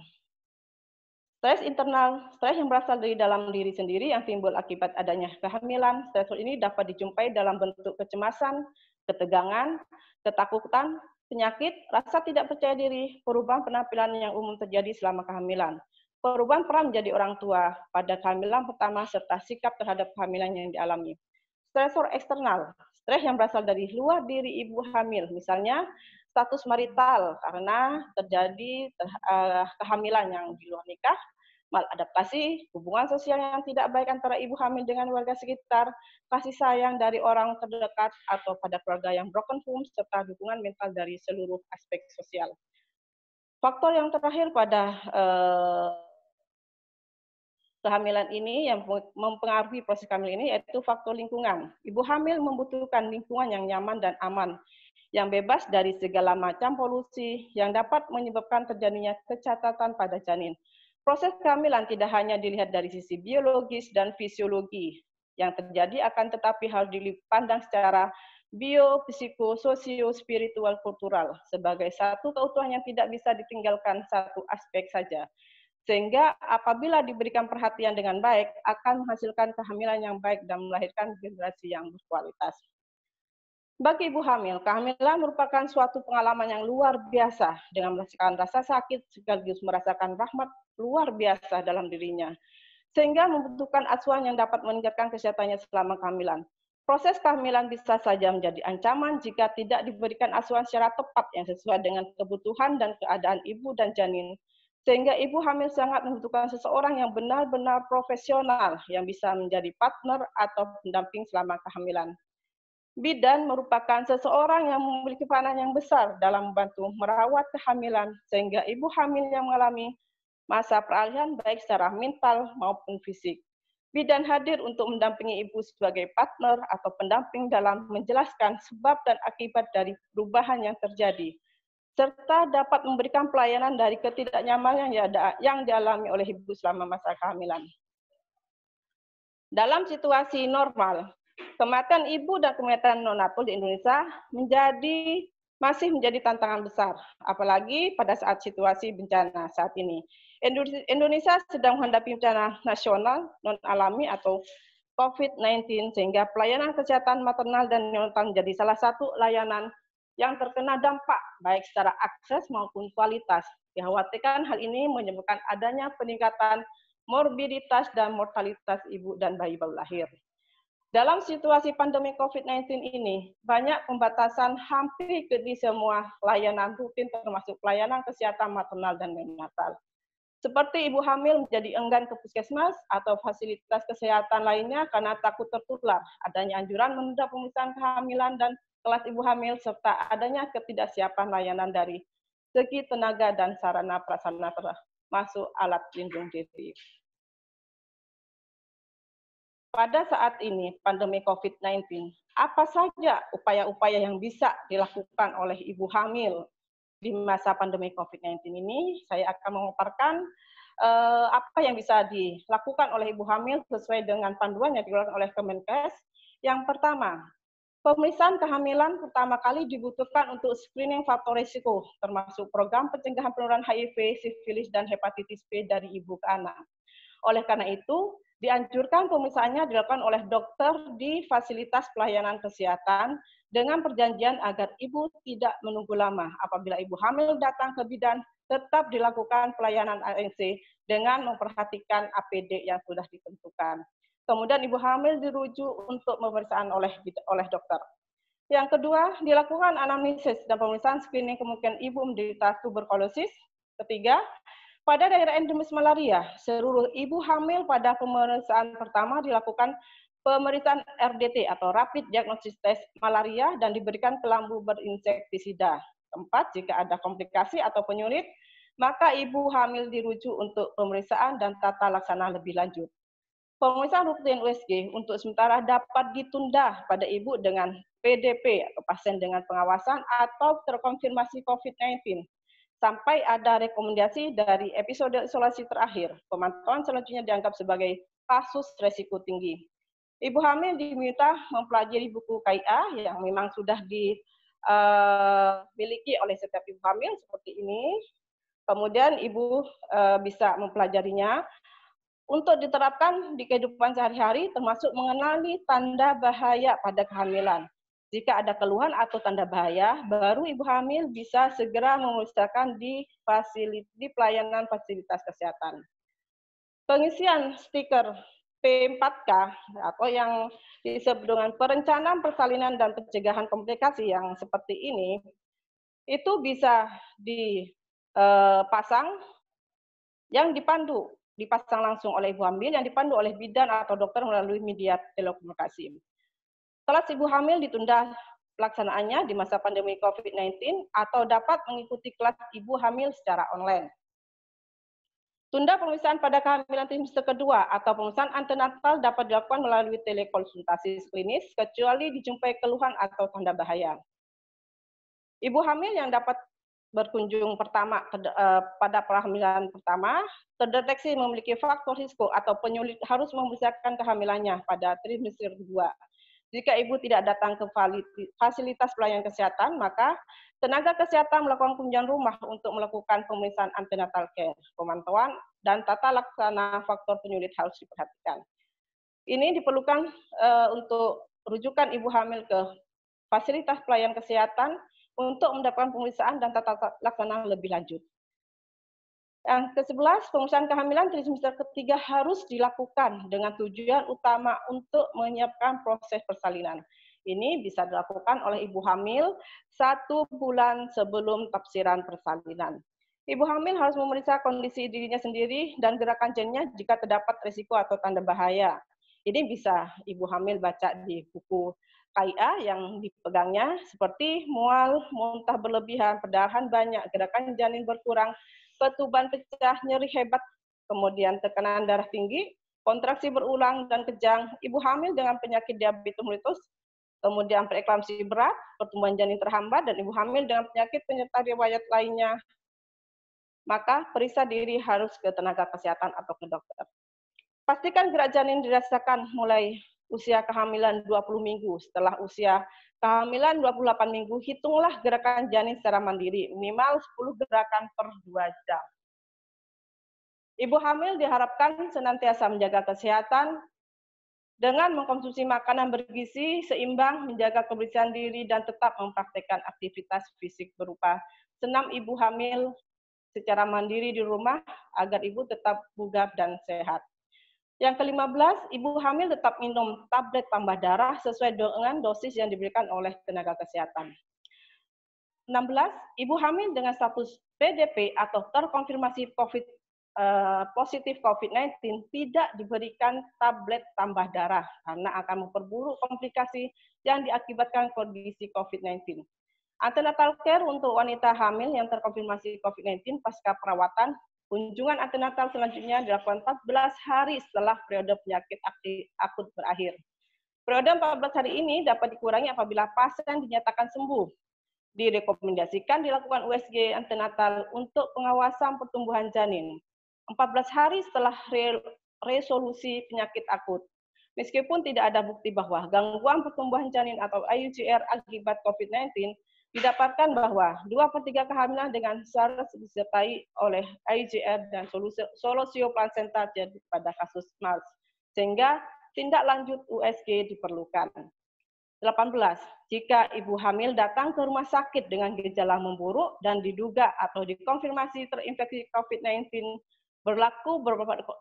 Stres internal, stres yang berasal dari dalam diri sendiri yang timbul akibat adanya kehamilan. Stres ini dapat dijumpai dalam bentuk kecemasan, ketegangan, ketakutan, penyakit, rasa tidak percaya diri, perubahan penampilan yang umum terjadi selama kehamilan, perubahan peran menjadi orang tua pada kehamilan pertama, serta sikap terhadap kehamilan yang dialami. Stresor eksternal, stres yang berasal dari luar diri ibu hamil, misalnya status marital karena terjadi kehamilan yang di luar nikah, maladaptasi, hubungan sosial yang tidak baik antara ibu hamil dengan warga sekitar, kasih sayang dari orang terdekat atau pada keluarga yang broken home, serta dukungan mental dari seluruh aspek sosial. Faktor yang terakhir pada kehamilan ini yang mempengaruhi proses kehamilan ini yaitu faktor lingkungan. Ibu hamil membutuhkan lingkungan yang nyaman dan aman, yang bebas dari segala macam polusi yang dapat menyebabkan terjadinya kecacatan pada janin. Proses kehamilan tidak hanya dilihat dari sisi biologis dan fisiologi yang terjadi, akan tetapi harus dipandang secara bio, psiko, sosio, spiritual, kultural sebagai satu keutuhan yang tidak bisa ditinggalkan satu aspek saja. Sehingga apabila diberikan perhatian dengan baik, akan menghasilkan kehamilan yang baik dan melahirkan generasi yang berkualitas. Bagi ibu hamil, kehamilan merupakan suatu pengalaman yang luar biasa dengan merasakan rasa sakit sekaligus merasakan rahmat luar biasa dalam dirinya, sehingga membutuhkan asuhan yang dapat meningkatkan kesehatannya selama kehamilan. Proses kehamilan bisa saja menjadi ancaman jika tidak diberikan asuhan secara tepat yang sesuai dengan kebutuhan dan keadaan ibu dan janin. Sehingga ibu hamil sangat membutuhkan seseorang yang benar-benar profesional yang bisa menjadi partner atau pendamping selama kehamilan. Bidan merupakan seseorang yang memiliki peranan yang besar dalam membantu merawat kehamilan, sehingga ibu hamil yang mengalami masa peralihan baik secara mental maupun fisik. Bidan hadir untuk mendampingi ibu sebagai partner atau pendamping dalam menjelaskan sebab dan akibat dari perubahan yang terjadi, serta dapat memberikan pelayanan dari ketidaknyamanan yang dialami oleh ibu selama masa kehamilan. Dalam situasi normal, kematian ibu dan kematian neonatal di Indonesia masih menjadi tantangan besar, apalagi pada saat situasi bencana saat ini. Indonesia sedang menghadapi bencana nasional non-alami atau COVID-19, sehingga pelayanan kesehatan maternal dan neonatal menjadi salah satu layanan yang terkena dampak, baik secara akses maupun kualitas. Dikhawatirkan hal ini menyebabkan adanya peningkatan morbiditas dan mortalitas ibu dan bayi baru lahir. Dalam situasi pandemi COVID-19 ini, banyak pembatasan hampir di semua layanan rutin termasuk pelayanan kesehatan maternal dan neonatal. Seperti ibu hamil menjadi enggan ke puskesmas atau fasilitas kesehatan lainnya karena takut tertular, adanya anjuran menunda pemeriksaan kehamilan dan kelas ibu hamil, serta adanya ketidaksiapan layanan dari segi tenaga dan sarana prasarana termasuk alat pelindung diri. Pada saat ini, pandemi COVID-19, apa saja upaya-upaya yang bisa dilakukan oleh ibu hamil di masa pandemi COVID-19 ini? Saya akan memaparkan apa yang bisa dilakukan oleh ibu hamil sesuai dengan panduan yang dikeluarkan oleh Kemenkes. Yang pertama, pemeriksaan kehamilan pertama kali dibutuhkan untuk screening faktor risiko, termasuk program pencegahan penularan HIV, sifilis, dan hepatitis B dari ibu ke anak. Oleh karena itu, dianjurkan pemeriksaannya dilakukan oleh dokter di fasilitas pelayanan kesehatan dengan perjanjian agar ibu tidak menunggu lama. Apabila ibu hamil datang ke bidan, tetap dilakukan pelayanan ANC dengan memperhatikan APD yang sudah ditentukan. Kemudian ibu hamil dirujuk untuk pemeriksaan oleh dokter. Yang kedua, dilakukan anamnesis dan pemeriksaan screening kemungkinan ibu menderita tuberkulosis. Ketiga, pada daerah endemis malaria, seluruh ibu hamil pada pemeriksaan pertama dilakukan pemeriksaan RDT atau Rapid Diagnosis Test Malaria dan diberikan kelambu berinsektisida. Keempat, jika ada komplikasi atau penyulit, maka ibu hamil dirujuk untuk pemeriksaan dan tata laksana lebih lanjut. Pemeriksaan rutin USG untuk sementara dapat ditunda pada ibu dengan PDP atau pasien dengan pengawasan atau terkonfirmasi COVID-19. Sampai ada rekomendasi dari episode isolasi terakhir, pemantauan selanjutnya dianggap sebagai kasus resiko tinggi. Ibu hamil diminta mempelajari buku KIA yang memang sudah dimiliki oleh setiap ibu hamil seperti ini. Kemudian ibu bisa mempelajarinya untuk diterapkan di kehidupan sehari-hari, termasuk mengenali tanda bahaya pada kehamilan. Jika ada keluhan atau tanda bahaya, baru ibu hamil bisa segera memeriksakan di pelayanan fasilitas kesehatan. Pengisian stiker P4K atau yang disebut dengan perencanaan persalinan dan pencegahan komplikasi yang seperti ini, itu bisa dipasang dipasang langsung oleh ibu hamil yang dipandu oleh bidan atau dokter melalui media telekomunikasi. Kelas ibu hamil ditunda pelaksanaannya di masa pandemi COVID-19 atau dapat mengikuti kelas ibu hamil secara online. Tunda pemeriksaan pada kehamilan trimester kedua atau pemeriksaan antenatal dapat dilakukan melalui telekonsultasi klinis kecuali dijumpai keluhan atau tanda bahaya. Ibu hamil yang dapat berkunjung pertama pada kehamilan pertama terdeteksi memiliki faktor risiko atau penyulit harus memeriksakan kehamilannya pada trimester kedua. Jika ibu tidak datang ke fasilitas pelayanan kesehatan, maka tenaga kesehatan melakukan kunjungan rumah untuk melakukan pemeriksaan antenatal care, pemantauan, dan tata laksana faktor penyulit harus diperhatikan. Ini diperlukan untuk rujukan ibu hamil ke fasilitas pelayanan kesehatan untuk mendapatkan pemeriksaan dan tata laksana lebih lanjut. Yang ke-11, pemeriksaan kehamilan trimester ketiga harus dilakukan dengan tujuan utama untuk menyiapkan proses persalinan. Ini bisa dilakukan oleh ibu hamil 1 bulan sebelum tafsiran persalinan. Ibu hamil harus memeriksa kondisi dirinya sendiri dan gerakan janinnya jika terdapat risiko atau tanda bahaya. Ini bisa ibu hamil baca di buku KIA yang dipegangnya, seperti mual, muntah berlebihan, perdarahan banyak, gerakan janin berkurang, ketuban pecah, nyeri hebat, kemudian tekanan darah tinggi, kontraksi berulang dan kejang, ibu hamil dengan penyakit diabetes mellitus, kemudian preeklamsi berat, pertumbuhan janin terhambat, dan ibu hamil dengan penyakit penyerta riwayat lainnya, maka periksa diri harus ke tenaga kesehatan atau ke dokter. Pastikan gerak janin dirasakan mulai usia kehamilan 20 minggu. Setelah usia kehamilan 28 minggu, hitunglah gerakan janin secara mandiri, minimal 10 gerakan per 2 jam. Ibu hamil diharapkan senantiasa menjaga kesehatan dengan mengkonsumsi makanan bergizi seimbang, menjaga kebersihan diri, dan tetap mempraktikkan aktivitas fisik berupa senam ibu hamil secara mandiri di rumah agar ibu tetap bugar dan sehat. Yang ke-15, ibu hamil tetap minum tablet tambah darah sesuai dengan dosis yang diberikan oleh tenaga kesehatan. 16, ibu hamil dengan status PDP atau terkonfirmasi positif COVID-19 tidak diberikan tablet tambah darah karena akan memperburuk komplikasi yang diakibatkan kondisi COVID-19. Antenatal care untuk wanita hamil yang terkonfirmasi COVID-19 pasca perawatan. Kunjungan antenatal selanjutnya dilakukan 14 hari setelah periode penyakit akut berakhir. Periode 14 hari ini dapat dikurangi apabila pasien dinyatakan sembuh. Direkomendasikan dilakukan USG antenatal untuk pengawasan pertumbuhan janin. 14 hari setelah resolusi penyakit akut. Meskipun tidak ada bukti bahwa gangguan pertumbuhan janin atau IUCR akibat COVID-19, didapatkan bahwa 2/3 kehamilan dengan SARS disertai oleh IGR dan solusio plasenta terjadi pada kasus SMARS, sehingga tindak lanjut USG diperlukan. 18. Jika ibu hamil datang ke rumah sakit dengan gejala memburuk dan diduga atau dikonfirmasi terinfeksi COVID-19, berlaku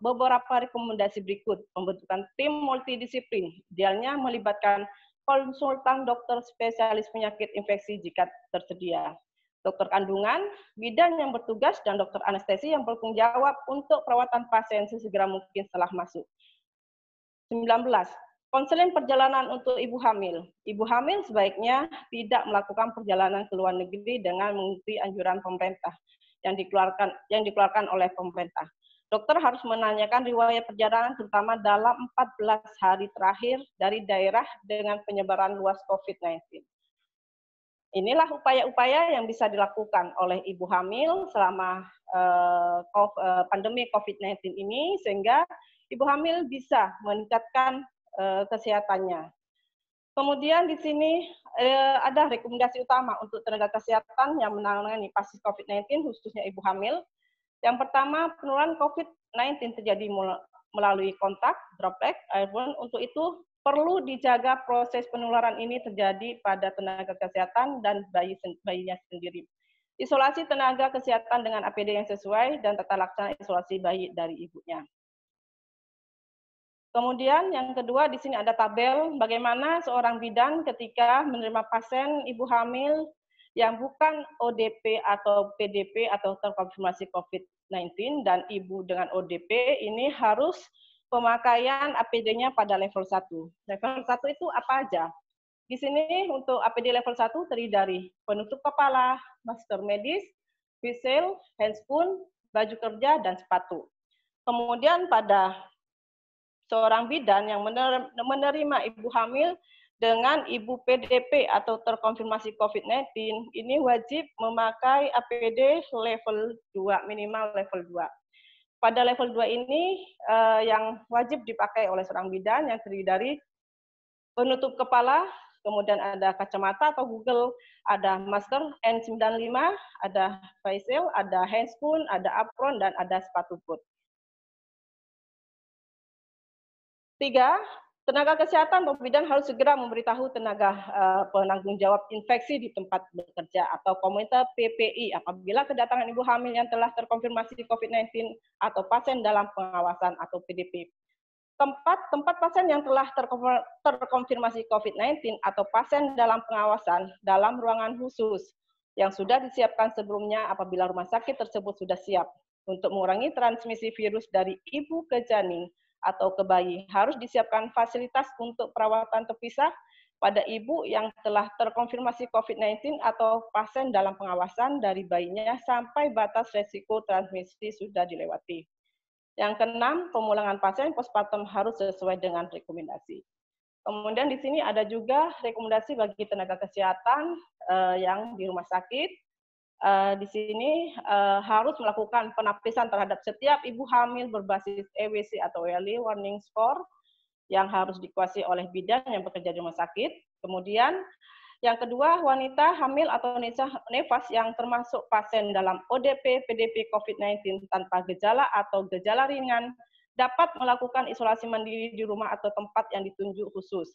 beberapa rekomendasi berikut. Pembentukan tim multidisiplin, idealnya melibatkan konsultan dokter spesialis penyakit infeksi jika tersedia, dokter kandungan, bidan yang bertugas, dan dokter anestesi yang bertanggung jawab untuk perawatan pasien sesegera mungkin setelah masuk. 19. Konseling perjalanan untuk ibu hamil. Ibu hamil sebaiknya tidak melakukan perjalanan ke luar negeri dengan mengikuti anjuran pemerintah yang dikeluarkan oleh pemerintah. Dokter harus menanyakan riwayat perjalanan terutama dalam 14 hari terakhir dari daerah dengan penyebaran luas COVID-19. Inilah upaya-upaya yang bisa dilakukan oleh ibu hamil selama pandemi COVID-19 ini sehingga ibu hamil bisa meningkatkan kesehatannya. Kemudian di sini ada rekomendasi utama untuk tenaga kesehatan yang menangani pasien COVID-19 khususnya ibu hamil. Yang pertama, penularan COVID-19 terjadi melalui kontak, droplet, airborne. Untuk itu, perlu dijaga proses penularan ini terjadi pada tenaga kesehatan dan bayinya sendiri. Isolasi tenaga kesehatan dengan APD yang sesuai dan tata laksana isolasi bayi dari ibunya. Kemudian yang kedua, di sini ada tabel bagaimana seorang bidan ketika menerima pasien ibu hamil yang bukan ODP atau PDP atau terkonfirmasi COVID-19 dan ibu dengan ODP ini harus pemakaian APD-nya pada level 1. Level 1 itu apa aja? Di sini untuk APD level 1 terdiri dari penutup kepala, masker medis, face shield, handscoon, baju kerja, dan sepatu. Kemudian pada seorang bidan yang menerima ibu hamil dengan ibu PDP atau terkonfirmasi COVID-19, ini wajib memakai APD level 2, minimal level 2. Pada level 2 ini yang wajib dipakai oleh seorang bidan yang terdiri dari penutup kepala, kemudian ada kacamata atau Google, ada masker N95, ada face shield, ada handscoon, ada apron, dan ada sepatu boot. 3, tenaga kesehatan atau bidan harus segera memberitahu tenaga penanggung jawab infeksi di tempat bekerja atau komite PPI apabila kedatangan ibu hamil yang telah terkonfirmasi COVID-19 atau pasien dalam pengawasan atau PDP. Tempat pasien yang telah terkonfirmasi COVID-19 atau pasien dalam pengawasan dalam ruangan khusus yang sudah disiapkan sebelumnya apabila rumah sakit tersebut sudah siap untuk mengurangi transmisi virus dari ibu ke janin atau ke bayi, harus disiapkan fasilitas untuk perawatan terpisah pada ibu yang telah terkonfirmasi COVID-19 atau pasien dalam pengawasan dari bayinya sampai batas resiko transmisi sudah dilewati. Yang keenam, pemulangan pasien postpartum harus sesuai dengan rekomendasi. Kemudian di sini ada juga rekomendasi bagi tenaga kesehatan yang di rumah sakit. Di sini harus melakukan penapisan terhadap setiap ibu hamil berbasis EWC atau Early Warning Score yang harus dikuasai oleh bidan yang bekerja di rumah sakit. Kemudian yang kedua, wanita hamil atau nefas yang termasuk pasien dalam ODP, PDP COVID-19 tanpa gejala atau gejala ringan dapat melakukan isolasi mandiri di rumah atau tempat yang ditunjuk khusus.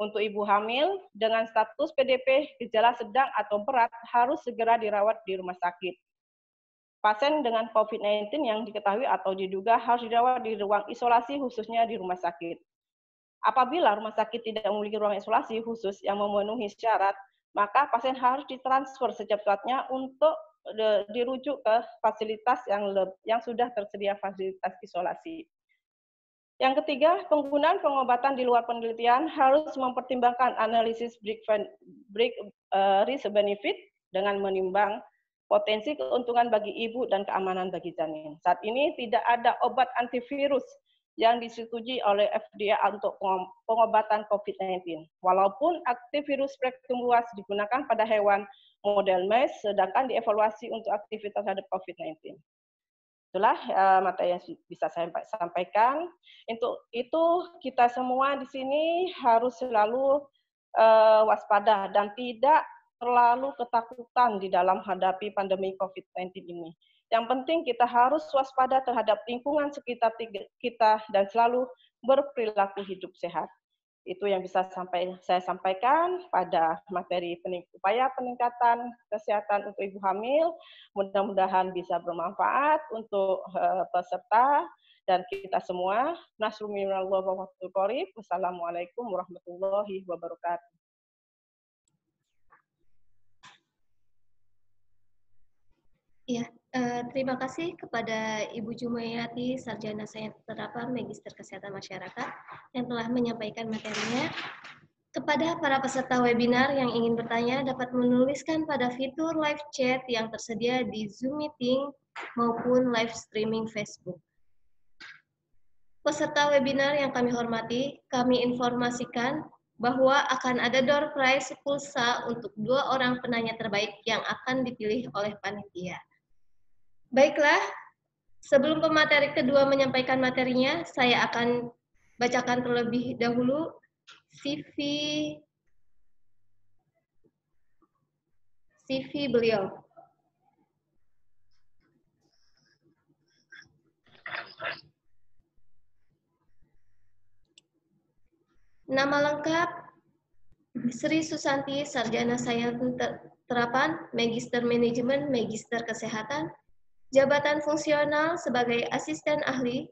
Untuk ibu hamil dengan status PDP, gejala sedang atau berat harus segera dirawat di rumah sakit. Pasien dengan COVID-19 yang diketahui atau diduga harus dirawat di ruang isolasi khususnya di rumah sakit. Apabila rumah sakit tidak memiliki ruang isolasi khusus yang memenuhi syarat, maka pasien harus ditransfer secepatnya untuk dirujuk ke fasilitas yang sudah tersedia fasilitas isolasi. Yang ketiga, penggunaan pengobatan di luar penelitian harus mempertimbangkan analisis risk benefit dengan menimbang potensi keuntungan bagi ibu dan keamanan bagi janin. Saat ini tidak ada obat antivirus yang disetujui oleh FDA untuk pengobatan COVID-19. Walaupun antivirus spektrum luas digunakan pada hewan model mice, sedangkan dievaluasi untuk aktivitas terhadap COVID-19. Itulah materi yang bisa saya sampaikan. Untuk itu kita semua di sini harus selalu waspada dan tidak terlalu ketakutan di dalam menghadapi pandemi COVID-19 ini. Yang penting kita harus waspada terhadap lingkungan sekitar kita dan selalu berperilaku hidup sehat. Itu yang bisa saya sampaikan pada materi upaya peningkatan kesehatan untuk ibu hamil. Mudah-mudahan bisa bermanfaat untuk peserta dan kita semua. Nasrul minallah wa fathul qarib. Wassalamualaikum warahmatullahi wabarakatuh. Ya, terima kasih kepada Ibu Jumayati, Sarjana Sains Terapan Magister Kesehatan Masyarakat yang telah menyampaikan materinya. Kepada para peserta webinar yang ingin bertanya dapat menuliskan pada fitur live chat yang tersedia di Zoom Meeting maupun live streaming Facebook. Peserta webinar yang kami hormati, kami informasikan bahwa akan ada door prize pulsa untuk 2 orang penanya terbaik yang akan dipilih oleh panitia. Baiklah, sebelum pemateri kedua menyampaikan materinya, saya akan bacakan terlebih dahulu CV beliau. Nama lengkap Sri Susanti, Sarjana Sains Terapan, Magister Manajemen, Magister Kesehatan. Jabatan fungsional sebagai asisten ahli,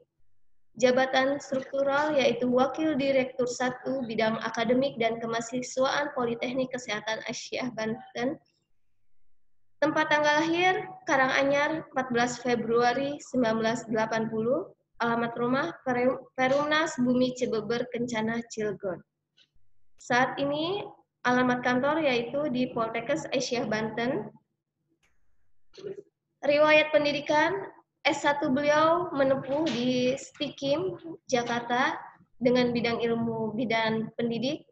jabatan struktural yaitu Wakil Direktur 1 Bidang Akademik dan Kemahasiswaan Politeknik Kesehatan Aisyah Banten. Tempat tanggal lahir Karanganyar 14 Februari 1980, alamat rumah Perumnas Bumi Cibeber Kencana Cilegon. Saat ini alamat kantor yaitu di Poltekkes Aisyah Banten. Riwayat pendidikan S1 beliau menempuh di Stikim, Jakarta dengan bidang ilmu bidan pendidik.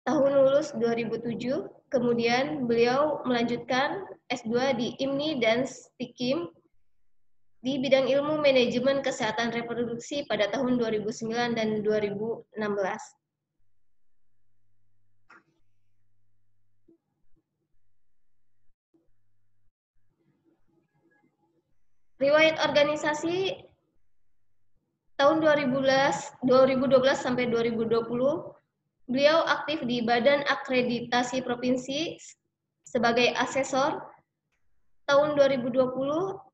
Tahun lulus 2007, kemudian beliau melanjutkan S2 di IMNI dan Stikim di bidang ilmu manajemen kesehatan reproduksi pada tahun 2009 dan 2016. Riwayat organisasi tahun 2012 sampai 2020, beliau aktif di Badan Akreditasi Provinsi sebagai asesor. Tahun 2020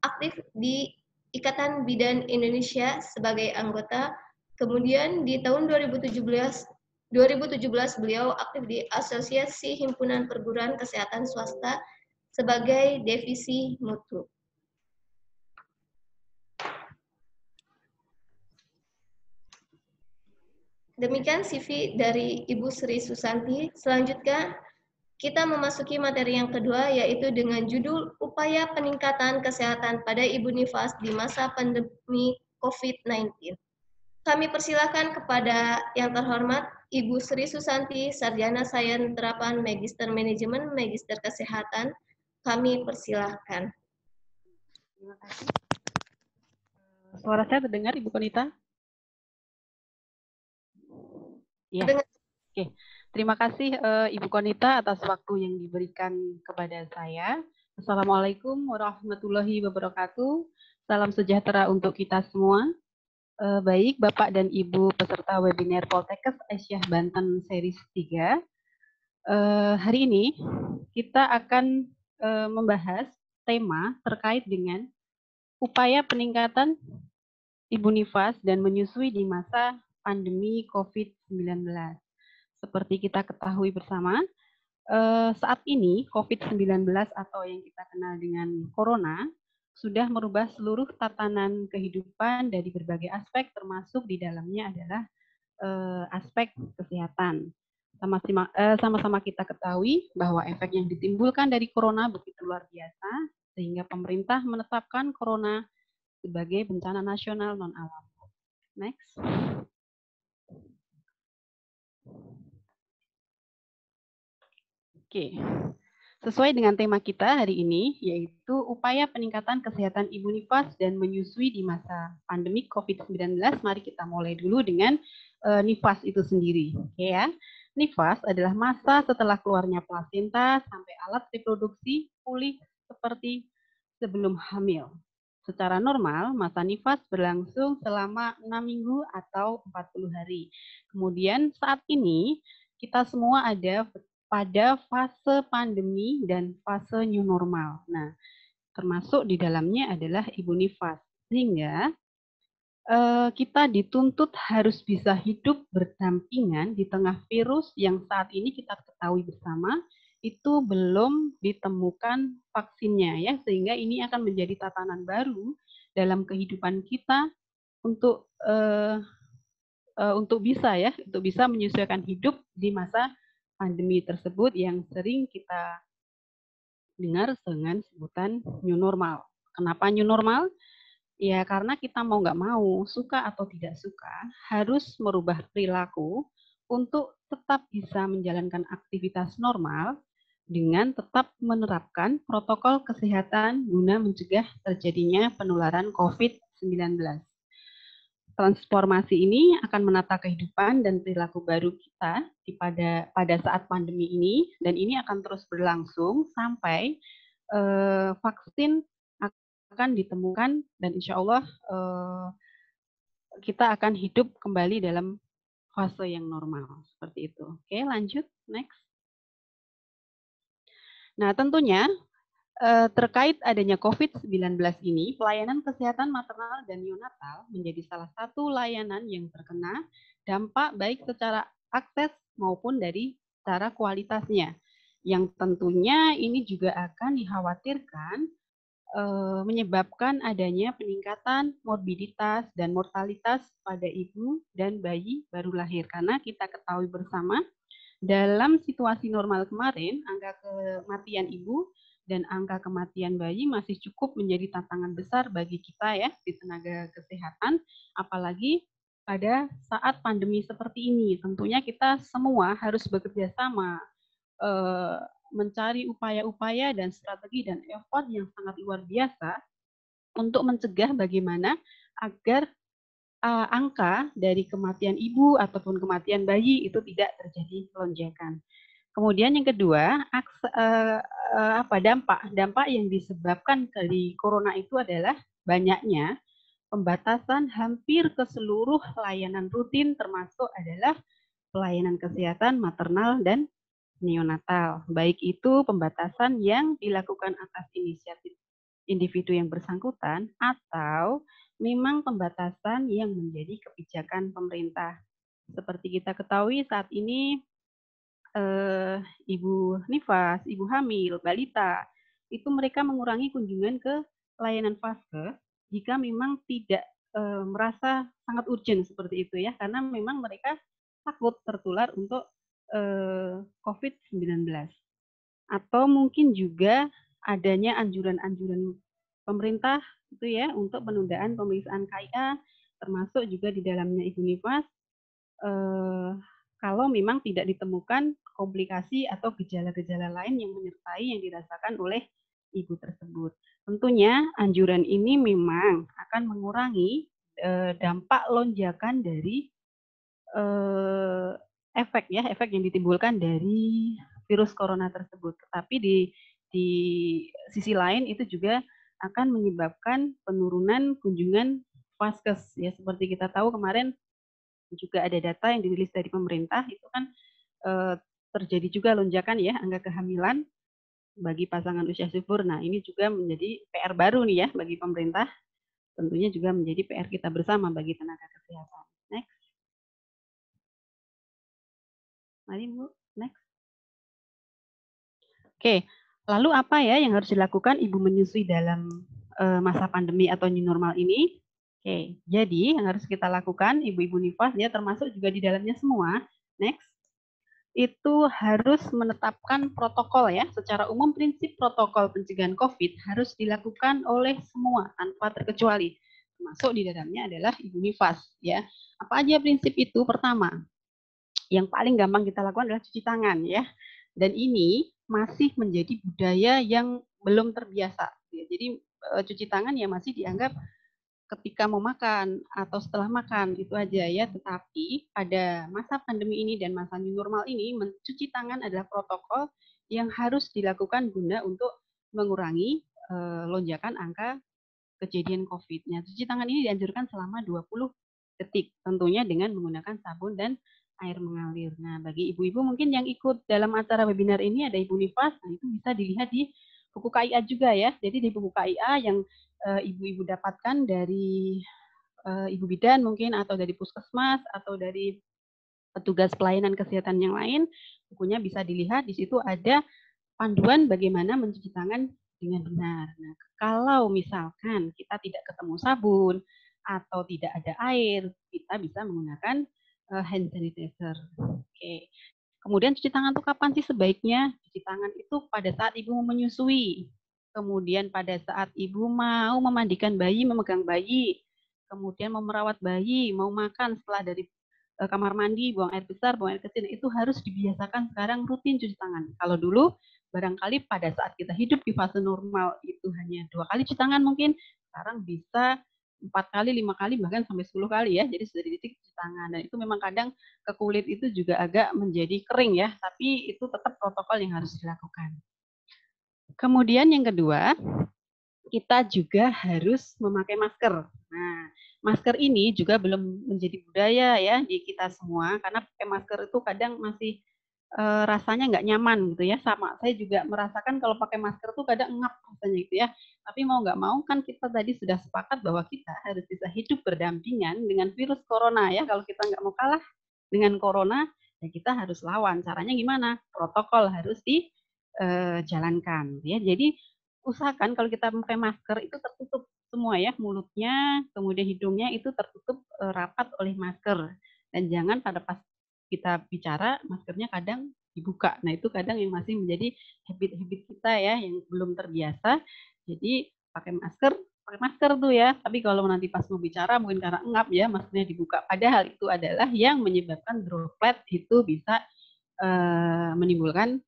aktif di Ikatan Bidan Indonesia sebagai anggota. Kemudian di tahun 2017 beliau aktif di Asosiasi Himpunan Perguruan Kesehatan Swasta sebagai divisi mutu. Demikian CV dari Ibu Sri Susanti. Selanjutnya kita memasuki materi yang kedua, yaitu dengan judul Upaya Peningkatan Kesehatan pada Ibu Nifas di Masa Pandemi COVID-19. Kami persilakan kepada yang terhormat Ibu Sri Susanti, Sarjana Sains Terapan Magister Manajemen, Magister Kesehatan. Kami persilahkan. Terima kasih. Suara saya terdengar, Ibu Konita? Iya. Oke. Terima kasih Ibu Konita atas waktu yang diberikan kepada saya. Assalamualaikum warahmatullahi wabarakatuh. Salam sejahtera untuk kita semua. Baik, Bapak dan Ibu peserta webinar Poltekkes Aisyah Banten Series 3. Hari ini kita akan membahas tema terkait dengan upaya peningkatan Ibu Nifas dan menyusui di masa pandemi COVID-19. Seperti kita ketahui bersama, saat ini COVID-19 atau yang kita kenal dengan Corona sudah merubah seluruh tatanan kehidupan dari berbagai aspek, termasuk di dalamnya adalah aspek kesehatan. Sama-sama kita ketahui bahwa efek yang ditimbulkan dari Corona begitu luar biasa, sehingga pemerintah menetapkan Corona sebagai bencana nasional non-alam. Next. Oke, sesuai dengan tema kita hari ini, yaitu upaya peningkatan kesehatan Ibu Nifas dan menyusui di masa pandemi COVID-19. Mari kita mulai dulu dengan nifas itu sendiri. Oke ya, nifas adalah masa setelah keluarnya plasenta sampai alat reproduksi pulih seperti sebelum hamil. Secara normal, masa nifas berlangsung selama 6 minggu atau 40 hari. Kemudian saat ini, kita semua ada pada fase pandemi dan fase new normal. Nah, termasuk di dalamnya adalah Ibu Nifas. Sehingga kita dituntut harus bisa hidup berdampingan di tengah virus yang saat ini kita ketahui bersama, itu belum ditemukan vaksinnya ya, sehingga ini akan menjadi tatanan baru dalam kehidupan kita untuk bisa menyesuaikan hidup di masa pandemi tersebut yang sering kita dengar dengan sebutan new normal. Kenapa new normal? Ya karena kita mau nggak mau, suka atau tidak suka, harus merubah perilaku untuk tetap bisa menjalankan aktivitas normal dengan tetap menerapkan protokol kesehatan guna mencegah terjadinya penularan COVID-19. Transformasi ini akan menata kehidupan dan perilaku baru kita pada saat pandemi ini, dan ini akan terus berlangsung sampai vaksin akan ditemukan, dan insya Allah kita akan hidup kembali dalam fase yang normal. Seperti itu. Oke, lanjut. Next. Nah, tentunya terkait adanya COVID-19 ini, pelayanan kesehatan maternal dan neonatal menjadi salah satu layanan yang terkena dampak baik secara akses maupun dari secara kualitasnya. Yang tentunya ini juga akan dikhawatirkan menyebabkan adanya peningkatan morbiditas dan mortalitas pada ibu dan bayi baru lahir. Karena kita ketahui bersama, dalam situasi normal kemarin, angka kematian ibu dan angka kematian bayi masih cukup menjadi tantangan besar bagi kita ya di tenaga kesehatan, apalagi pada saat pandemi seperti ini. Tentunya kita semua harus bekerja sama mencari upaya-upaya dan strategi dan effort yang sangat luar biasa untuk mencegah bagaimana agar angka dari kematian ibu ataupun kematian bayi itu tidak terjadi lonjakan. Kemudian yang kedua, dampak yang disebabkan dari corona itu adalah banyaknya pembatasan hampir ke seluruh layanan rutin, termasuk adalah pelayanan kesehatan maternal dan neonatal. Baik itu pembatasan yang dilakukan atas inisiatif individu yang bersangkutan atau memang pembatasan yang menjadi kebijakan pemerintah. Seperti kita ketahui saat ini ibu nifas, ibu hamil, balita, itu mereka mengurangi kunjungan ke layanan vaskes jika memang tidak merasa sangat urgent seperti itu ya, karena memang mereka takut tertular untuk COVID-19. Atau mungkin juga adanya anjuran-anjuran pemerintah itu ya untuk penundaan pemeriksaan KIA, termasuk juga di dalamnya Ibu Nifas, kalau memang tidak ditemukan komplikasi atau gejala-gejala lain yang menyertai yang dirasakan oleh ibu tersebut. Tentunya anjuran ini memang akan mengurangi dampak lonjakan dari efek yang ditimbulkan dari virus corona tersebut. Tetapi di sisi lain itu juga akan menyebabkan penurunan kunjungan vaskes ya, seperti kita tahu kemarin juga ada data yang dirilis dari pemerintah itu kan terjadi juga lonjakan ya angka kehamilan bagi pasangan usia subur. Nah, ini juga menjadi PR baru nih ya bagi pemerintah. Tentunya juga menjadi PR kita bersama bagi tenaga kesehatan. Next. Mari Bu, next. Oke, lalu apa ya yang harus dilakukan ibu menyusui dalam masa pandemi atau new normal ini? Oke, jadi yang harus kita lakukan ibu-ibu nifas ya termasuk juga di dalamnya semua. Next. Itu harus menetapkan protokol ya. Secara umum prinsip protokol pencegahan COVID harus dilakukan oleh semua tanpa terkecuali. Termasuk di dalamnya adalah ibu nifas ya. Apa aja prinsip itu? Pertama, yang paling gampang kita lakukan adalah cuci tangan ya. Dan ini masih menjadi budaya yang belum terbiasa. Ya. Jadi cuci tangan ya masih dianggap ketika mau makan atau setelah makan itu aja ya. Tetapi pada masa pandemi ini dan masa new normal ini mencuci tangan adalah protokol yang harus dilakukan guna untuk mengurangi lonjakan angka kejadian COVID. Nah, cuci tangan ini dianjurkan selama 20 detik tentunya dengan menggunakan sabun dan air mengalir. Nah, bagi ibu-ibu mungkin yang ikut dalam acara webinar ini ada Ibu Nifas, nah itu bisa dilihat di buku KIA juga ya. Jadi di buku KIA yang ibu-ibu dapatkan dari ibu bidan mungkin atau dari puskesmas atau dari petugas pelayanan kesehatan yang lain, bukunya bisa dilihat di situ ada panduan bagaimana mencuci tangan dengan benar. Nah, kalau misalkan kita tidak ketemu sabun atau tidak ada air, kita bisa menggunakan hand sanitizer. Oke. Kemudian cuci tangan itu kapan sih sebaiknya? Cuci tangan itu pada saat ibu menyusui. Kemudian pada saat ibu mau memandikan bayi, memegang bayi, kemudian mau merawat bayi, mau makan setelah dari kamar mandi, buang air besar, buang air kecil, itu harus dibiasakan sekarang rutin cuci tangan. Kalau dulu barangkali pada saat kita hidup di fase normal itu hanya 2 kali cuci tangan mungkin, sekarang bisa 4 kali, 5 kali, bahkan sampai 10 kali ya. Jadi sudah dididik cuci tangan. Dan itu memang kadang ke kulit itu juga agak menjadi kering ya, tapi itu tetap protokol yang harus dilakukan. Kemudian yang kedua, kita juga harus memakai masker. Nah, masker ini juga belum menjadi budaya ya di kita semua, karena pakai masker itu kadang masih rasanya nggak nyaman gitu ya. Sama, saya juga merasakan kalau pakai masker tuh kadang ngap rasanya gitu ya. Tapi mau nggak mau kan kita tadi sudah sepakat bahwa kita harus bisa hidup berdampingan dengan virus corona ya. Kalau kita nggak mau kalah dengan corona, ya kita harus lawan. Caranya gimana? Protokol harus dijalankan ya. Jadi usahakan kalau kita pakai masker itu tertutup semua ya, mulutnya, kemudian hidungnya itu tertutup rapat oleh masker. Dan jangan pada pas kita bicara, maskernya kadang dibuka. Nah, itu kadang yang masih menjadi habit-habit kita ya yang belum terbiasa. Jadi pakai masker tuh ya. Tapi kalau nanti pas mau bicara mungkin karena engap ya maskernya dibuka. Padahal itu adalah yang menyebabkan droplet itu bisa menimbulkan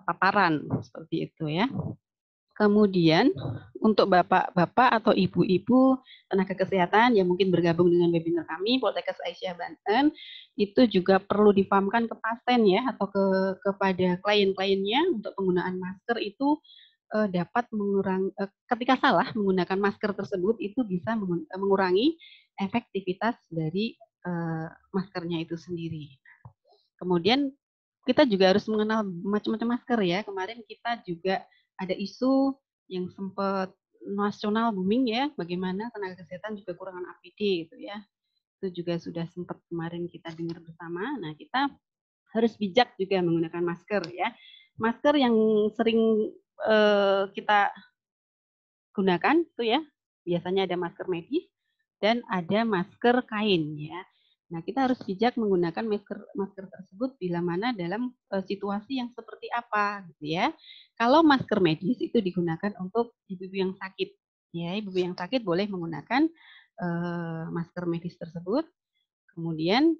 paparan seperti itu ya. Kemudian untuk bapak-bapak atau ibu-ibu tenaga kesehatan yang mungkin bergabung dengan webinar kami Poltekkes Aisyah Banten, itu juga perlu dipahamkan ke pasien ya atau kepada klien-kliennya untuk penggunaan masker itu dapat mengurangi ketika salah menggunakan masker tersebut itu bisa mengurangi efektivitas dari maskernya itu sendiri. Kemudian kita juga harus mengenal macam-macam masker ya. Kemarin kita juga ada isu yang sempat nasional booming ya, bagaimana tenaga kesehatan juga kekurangan APD gitu ya. Itu juga sudah sempat kemarin kita dengar bersama. Nah, kita harus bijak juga menggunakan masker ya. Masker yang sering kita gunakan itu ya, biasanya ada masker medis dan ada masker kain ya. Nah, kita harus bijak menggunakan masker tersebut bila mana dalam situasi yang seperti apa gitu ya. Kalau masker medis itu digunakan untuk ibu-ibu yang sakit ya, ibu-ibu yang sakit boleh menggunakan masker medis tersebut. Kemudian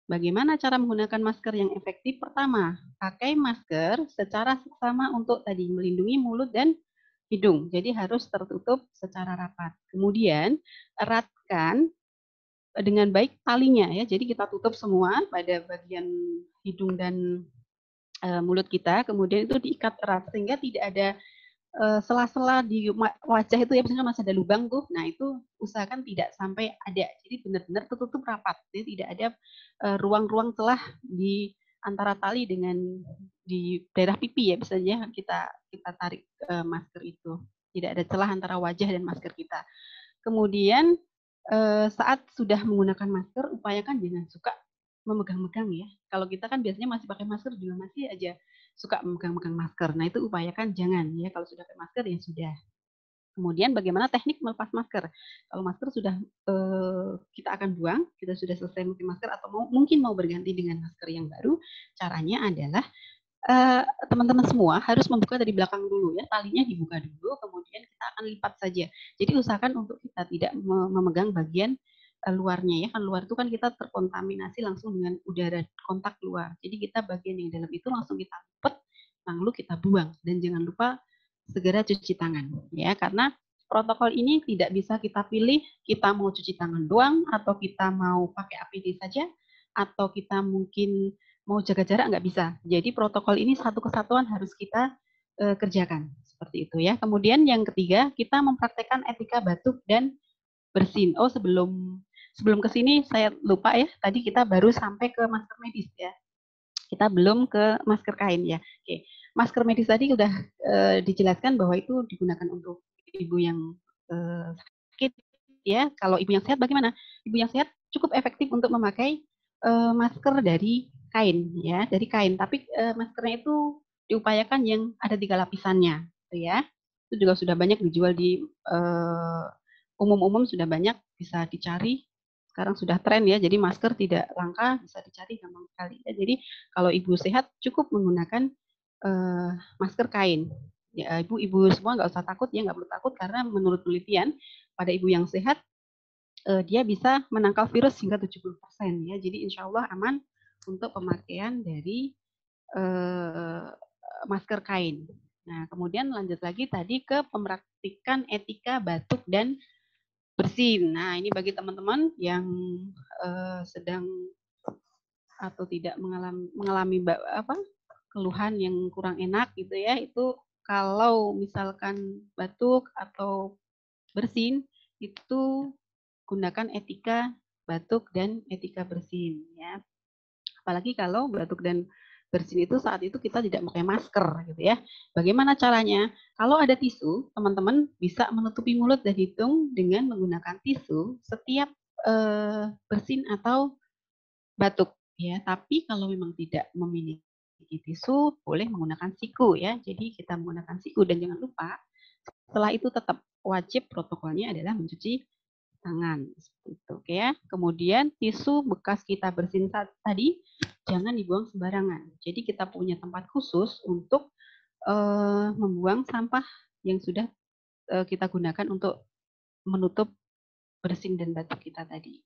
bagaimana cara menggunakan masker yang efektif? Pertama, pakai masker secara seksama untuk tadi melindungi mulut dan hidung. Jadi harus tertutup secara rapat. Kemudian eratkan dengan baik talinya ya. Jadi kita tutup semua pada bagian hidung dan mulut kita. Kemudian itu diikat erat sehingga tidak ada sela-sela di wajah itu ya, misalnya masih ada lubang tuh. Nah, itu usahakan tidak sampai ada. Jadi benar-benar tertutup rapat. Jadi tidak ada ruang-ruang celah di antara tali dengan di daerah pipi ya, biasanya kita tarik masker itu. Tidak ada celah antara wajah dan masker kita. Kemudian saat sudah menggunakan masker, upayakan jangan suka memegang-megang ya. Kalau kita kan biasanya masih pakai masker juga masih aja suka memegang-megang masker. Nah, itu upayakan jangan ya. Kalau sudah pakai masker ya sudah. Kemudian bagaimana teknik melepas masker? Kalau masker sudah kita akan buang, kita sudah selesai memakai masker atau mungkin mau berganti dengan masker yang baru, caranya adalah teman-teman semua harus membuka dari belakang dulu ya, talinya dibuka dulu, kemudian kita akan lipat saja. Jadi usahakan untuk kita tidak memegang bagian luarnya ya, kan luar itu kan kita terkontaminasi langsung dengan udara kontak luar. Jadi kita bagian yang dalam itu langsung kita lipat, lalu kita buang dan jangan lupa segera cuci tangan ya, karena protokol ini tidak bisa kita pilih kita mau cuci tangan doang atau kita mau pakai APD saja atau kita mungkin mau jaga jarak nggak bisa. Jadi protokol ini satu kesatuan harus kita kerjakan seperti itu ya. Kemudian yang ketiga kita mempraktekkan etika batuk dan bersin. Oh sebelum ke sini saya lupa ya. Tadi kita baru sampai ke masker medis ya. Kita belum ke masker kain ya. Oke, masker medis tadi sudah dijelaskan bahwa itu digunakan untuk ibu yang sakit ya. Kalau ibu yang sehat bagaimana? Ibu yang sehat cukup efektif untuk memakai masker dari kain ya, dari kain. Tapi maskernya itu diupayakan yang ada 3 lapisannya, gitu ya. Itu juga sudah banyak dijual di umum-umum, sudah banyak bisa dicari. Sekarang sudah tren ya, jadi masker tidak langka, bisa dicari gampang sekali. Ya, jadi kalau ibu sehat cukup menggunakan masker kain. Ya, ibu semua nggak usah takut ya, nggak perlu takut karena menurut penelitian pada ibu yang sehat dia bisa menangkal virus hingga 70% ya. Jadi insya Allah aman untuk pemakaian dari masker kain. Nah, kemudian lanjut lagi tadi ke pemraktikan etika batuk dan bersin. Nah, ini bagi teman-teman yang sedang atau tidak mengalami keluhan yang kurang enak gitu ya, itu kalau misalkan batuk atau bersin itu gunakan etika batuk dan etika bersin ya. Apalagi kalau batuk dan bersin itu saat itu kita tidak pakai masker gitu ya. Bagaimana caranya? Kalau ada tisu, teman-teman bisa menutupi mulut dan hidung dengan menggunakan tisu setiap bersin atau batuk ya. Tapi kalau memang tidak memiliki tisu, boleh menggunakan siku ya. Jadi kita menggunakan siku dan jangan lupa setelah itu tetap wajib protokolnya adalah mencuci tangan seperti itu, oke ya. Kemudian tisu bekas kita bersin tadi jangan dibuang sembarangan. Jadi kita punya tempat khusus untuk membuang sampah yang sudah kita gunakan untuk menutup bersin dan batuk kita tadi.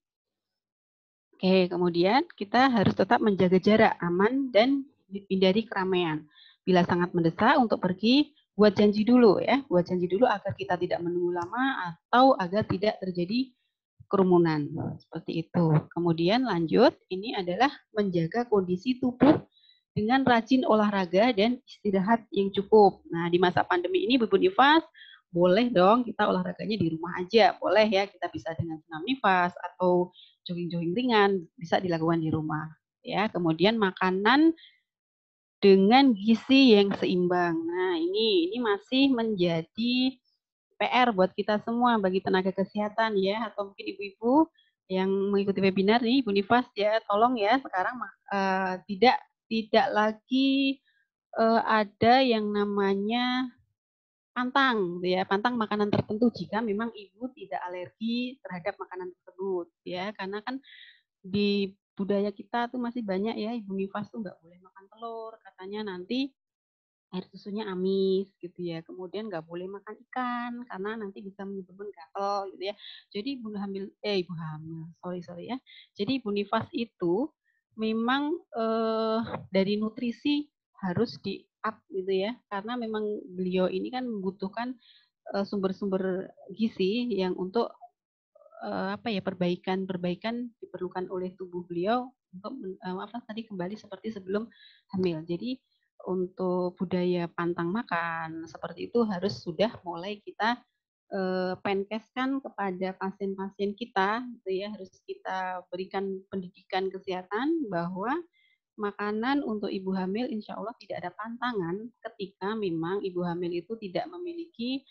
Oke, kemudian kita harus tetap menjaga jarak aman dan hindari keramaian. Bila sangat mendesak untuk pergi, buat janji dulu ya, buat janji dulu agar kita tidak menunggu lama atau agar tidak terjadi kerumunan. Seperti itu. Kemudian lanjut, ini adalah menjaga kondisi tubuh dengan rajin olahraga dan istirahat yang cukup. Nah, di masa pandemi ini, Bu Nifas, boleh dong kita olahraganya di rumah aja. Boleh ya, kita bisa dengan senam nifas atau jogging-jogging ringan, bisa dilakukan di rumah. Ya, kemudian makanan dengan gizi yang seimbang. Nah, ini masih menjadi PR buat kita semua bagi tenaga kesehatan ya, atau mungkin ibu-ibu yang mengikuti webinar nih, Bu Nifas ya, tolong ya sekarang tidak lagi ada yang namanya pantang, gitu ya, pantang makanan tertentu jika memang ibu tidak alergi terhadap makanan tersebut, ya, karena kan di budaya kita tuh masih banyak ya, Ibu Nifas tuh nggak boleh makan telur, katanya nanti air susunya amis, gitu ya, kemudian nggak boleh makan ikan karena nanti bisa menyebabkan gatal, gitu ya. Jadi ibu hamil, sorry ya. Jadi Ibu Nifas itu memang dari nutrisi harus di up gitu ya, karena memang beliau ini kan membutuhkan sumber-sumber gizi yang untuk perbaikan diperlukan oleh tubuh beliau untuk kembali seperti sebelum hamil. Jadi untuk budaya pantang makan seperti itu harus sudah mulai kita penkeskan kepada pasien-pasien kita, gitu ya, harus kita berikan pendidikan kesehatan bahwa makanan untuk ibu hamil insya Allah tidak ada pantangan ketika memang ibu hamil itu tidak memiliki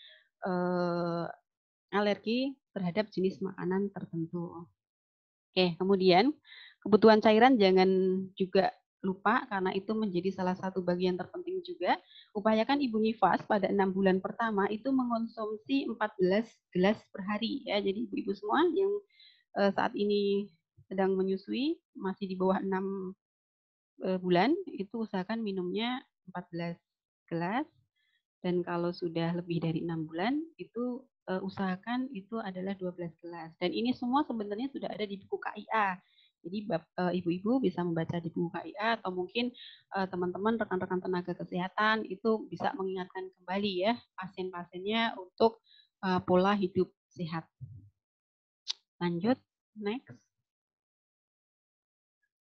alergi terhadap jenis makanan tertentu. Oke, kemudian kebutuhan cairan jangan juga lupa karena itu menjadi salah satu bagian terpenting juga. Upayakan Ibu Nifas pada 6 bulan pertama itu mengonsumsi 14 gelas per hari ya. Jadi ibu-ibu semua yang saat ini sedang menyusui masih di bawah 6 bulan itu usahakan minumnya 14 gelas, dan kalau sudah lebih dari 6 bulan itu usahakan itu adalah 12 gelas. Dan ini semua sebenarnya sudah ada di buku KIA. Jadi ibu-ibu bisa membaca di buku KIA atau mungkin teman-teman rekan-rekan tenaga kesehatan itu bisa mengingatkan kembali ya pasien-pasiennya untuk pola hidup sehat. Lanjut, next.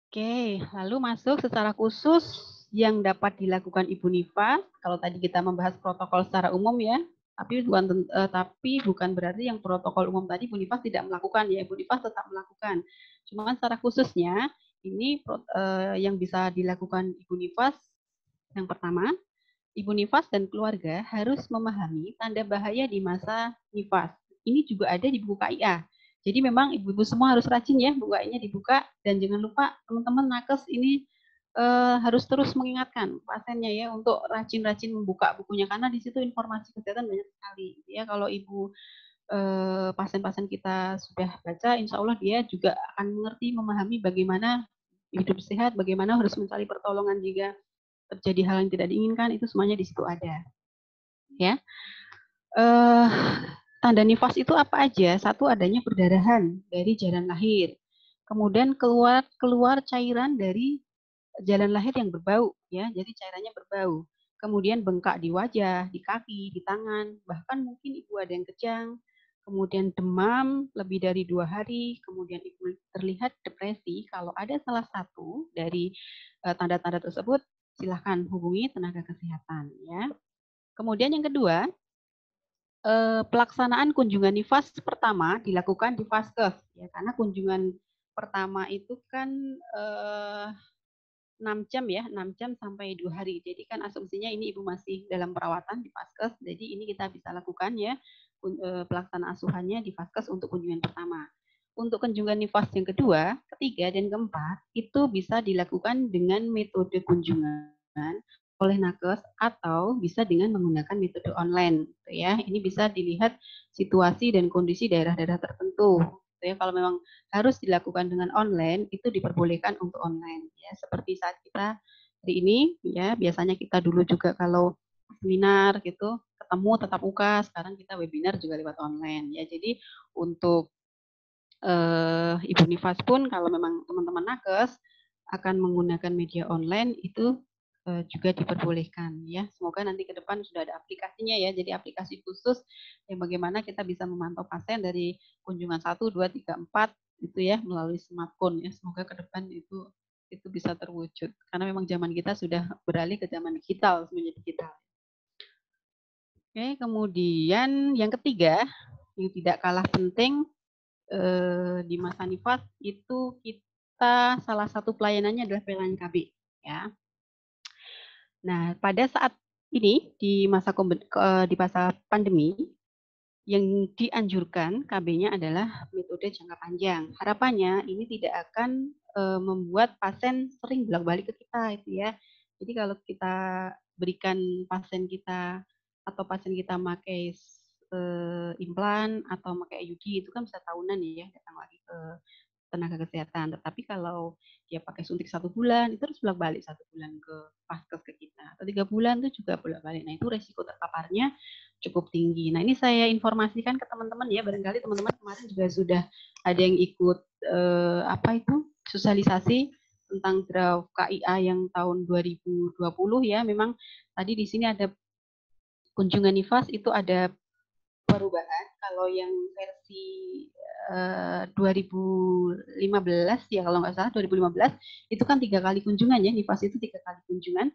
Oke, lalu masuk secara khusus yang dapat dilakukan Ibu Nifas. Kalau tadi kita membahas protokol secara umum ya, tapi bukan berarti yang protokol umum tadi Ibu Nifas tidak melakukan ya, Ibu Nifas tetap melakukan. Cuma secara khususnya ini yang bisa dilakukan Ibu Nifas yang pertama, Ibu Nifas dan keluarga harus memahami tanda bahaya di masa nifas. Ini juga ada di buku KIA. Jadi memang ibu-ibu semua harus rajin ya, bukanya dibuka, dan jangan lupa teman-teman nakes ini harus terus mengingatkan pasiennya ya untuk rajin-rajin membuka bukunya karena di situ informasi kesehatan banyak sekali. Ya kalau ibu pasien-pasien kita sudah baca, insya Allah dia juga akan mengerti, memahami bagaimana hidup sehat, bagaimana harus mencari pertolongan jika terjadi hal yang tidak diinginkan, itu semuanya di situ ada. Ya. Tanda nifas itu apa aja? Satu, adanya perdarahan dari jalan lahir. Kemudian keluar cairan dari jalan lahir yang berbau, ya. Jadi cairannya berbau. Kemudian bengkak di wajah, di kaki, di tangan, bahkan mungkin ibu ada yang kejang. Kemudian demam lebih dari 2 hari. Kemudian ibu terlihat depresi. Kalau ada salah satu dari tanda-tanda tersebut, silahkan hubungi tenaga kesehatan, ya. Kemudian yang kedua, pelaksanaan kunjungan nifas pertama dilakukan di Vaskes, ya, karena kunjungan pertama itu kan 6 jam ya, 6 jam sampai 2 hari. Jadi kan asumsinya ini ibu masih dalam perawatan di Vaskes, jadi ini kita bisa lakukan ya pelaksanaan asuhannya di Vaskes untuk kunjungan pertama. Untuk kunjungan nifas yang kedua, ketiga, dan keempat itu bisa dilakukan dengan metode kunjungan oleh nakes atau bisa dengan menggunakan metode online, ya. Ini bisa dilihat situasi dan kondisi daerah-daerah tertentu. gitu ya. Kalau memang harus dilakukan dengan online, itu diperbolehkan untuk online ya. Seperti saat kita hari ini ya, biasanya kita dulu juga kalau seminar gitu ketemu tatap muka, sekarang kita webinar juga lewat online ya. Jadi untuk Ibu Nifas pun kalau memang teman-teman nakes akan menggunakan media online itu juga diperbolehkan ya. Semoga nanti ke depan sudah ada aplikasinya ya. Jadi aplikasi khusus yang bagaimana kita bisa memantau pasien dari kunjungan 1, 2, 3, 4 itu ya melalui smartphone ya. Semoga ke depan itu bisa terwujud karena memang zaman kita sudah beralih ke zaman digital, semuanya digital. Oke, kemudian yang ketiga yang tidak kalah penting di masa Nifas itu kita salah satu pelayanannya adalah pelayanan KB ya. Nah, pada saat ini di masa pandemi yang dianjurkan KB-nya adalah metode jangka panjang. Harapannya ini tidak akan membuat pasien sering bolak-balik ke kita itu ya. Jadi kalau kita berikan pasien kita atau pasien kita pakai implan atau pakai IUD itu kan bisa tahunan ya datang lagi ke tenaga kesehatan. Tetapi kalau dia pakai suntik 1 bulan itu harus bolak-balik 1 bulan ke vaskes ke kita atau 3 bulan itu juga bolak-balik. Nah itu resiko terpaparnya cukup tinggi. Nah ini saya informasikan ke teman-teman ya, barangkali teman-teman kemarin juga sudah ada yang ikut sosialisasi tentang draft KIA yang tahun 2020 ya. Memang tadi di sini ada kunjungan Nifas itu ada perubahan. Kalau yang versi 2015 ya kalau nggak salah 2015 itu kan 3 kali kunjungan ya, Nifas itu 3 kali kunjungan.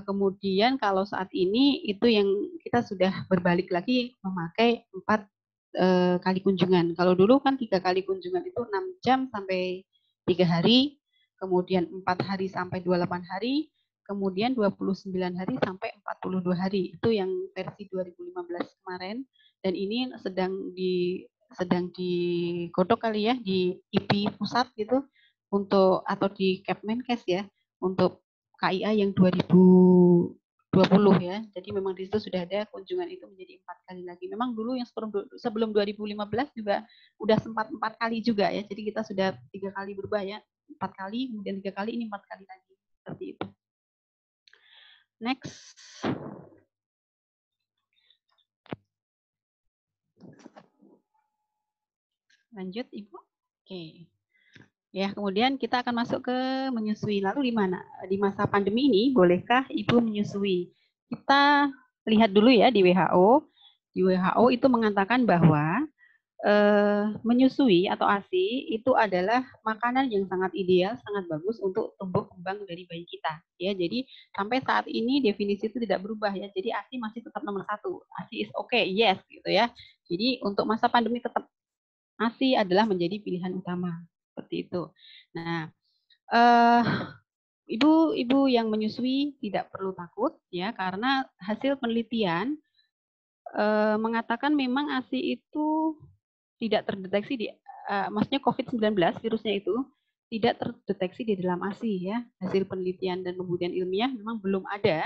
Kemudian kalau saat ini itu yang kita sudah berbalik lagi memakai 4 kali kunjungan. Kalau dulu kan 3 kali kunjungan itu 6 jam sampai 3 hari, kemudian 4 hari sampai 28 hari, kemudian 29 hari sampai 42 hari. Itu yang versi 2015 kemarin. Dan ini sedang digodok kali ya di IP pusat gitu untuk atau di Kepmenkes ya untuk KIA yang 2020 ya. Jadi memang di situ sudah ada kunjungan itu menjadi 4 kali lagi. Memang dulu yang sebelum 2015 juga udah sempat 4 kali juga ya. Jadi kita sudah 3 kali berubah ya. 4 kali, kemudian 3 kali, ini 4 kali lagi. Seperti itu. Next. Lanjut, Ibu. Oke. Ya, kemudian kita akan masuk ke menyusui. Lalu di mana? Di masa pandemi ini, bolehkah Ibu menyusui? Kita lihat dulu ya di WHO. Di WHO itu mengatakan bahwa menyusui atau ASI itu adalah makanan yang sangat ideal, sangat bagus untuk tumbuh kembang dari bayi kita. Ya, jadi sampai saat ini definisi itu tidak berubah ya. Jadi ASI masih tetap nomor 1. ASI is okay, yes gitu ya. Jadi untuk masa pandemi tetap ASI adalah menjadi pilihan utama seperti itu. Nah, ibu-ibu yang menyusui tidak perlu takut ya karena hasil penelitian mengatakan memang ASI itu tidak terdeteksi maksudnya COVID-19 virusnya itu tidak terdeteksi di dalam ASI ya. Hasil penelitian dan pembuktian ilmiah memang belum ada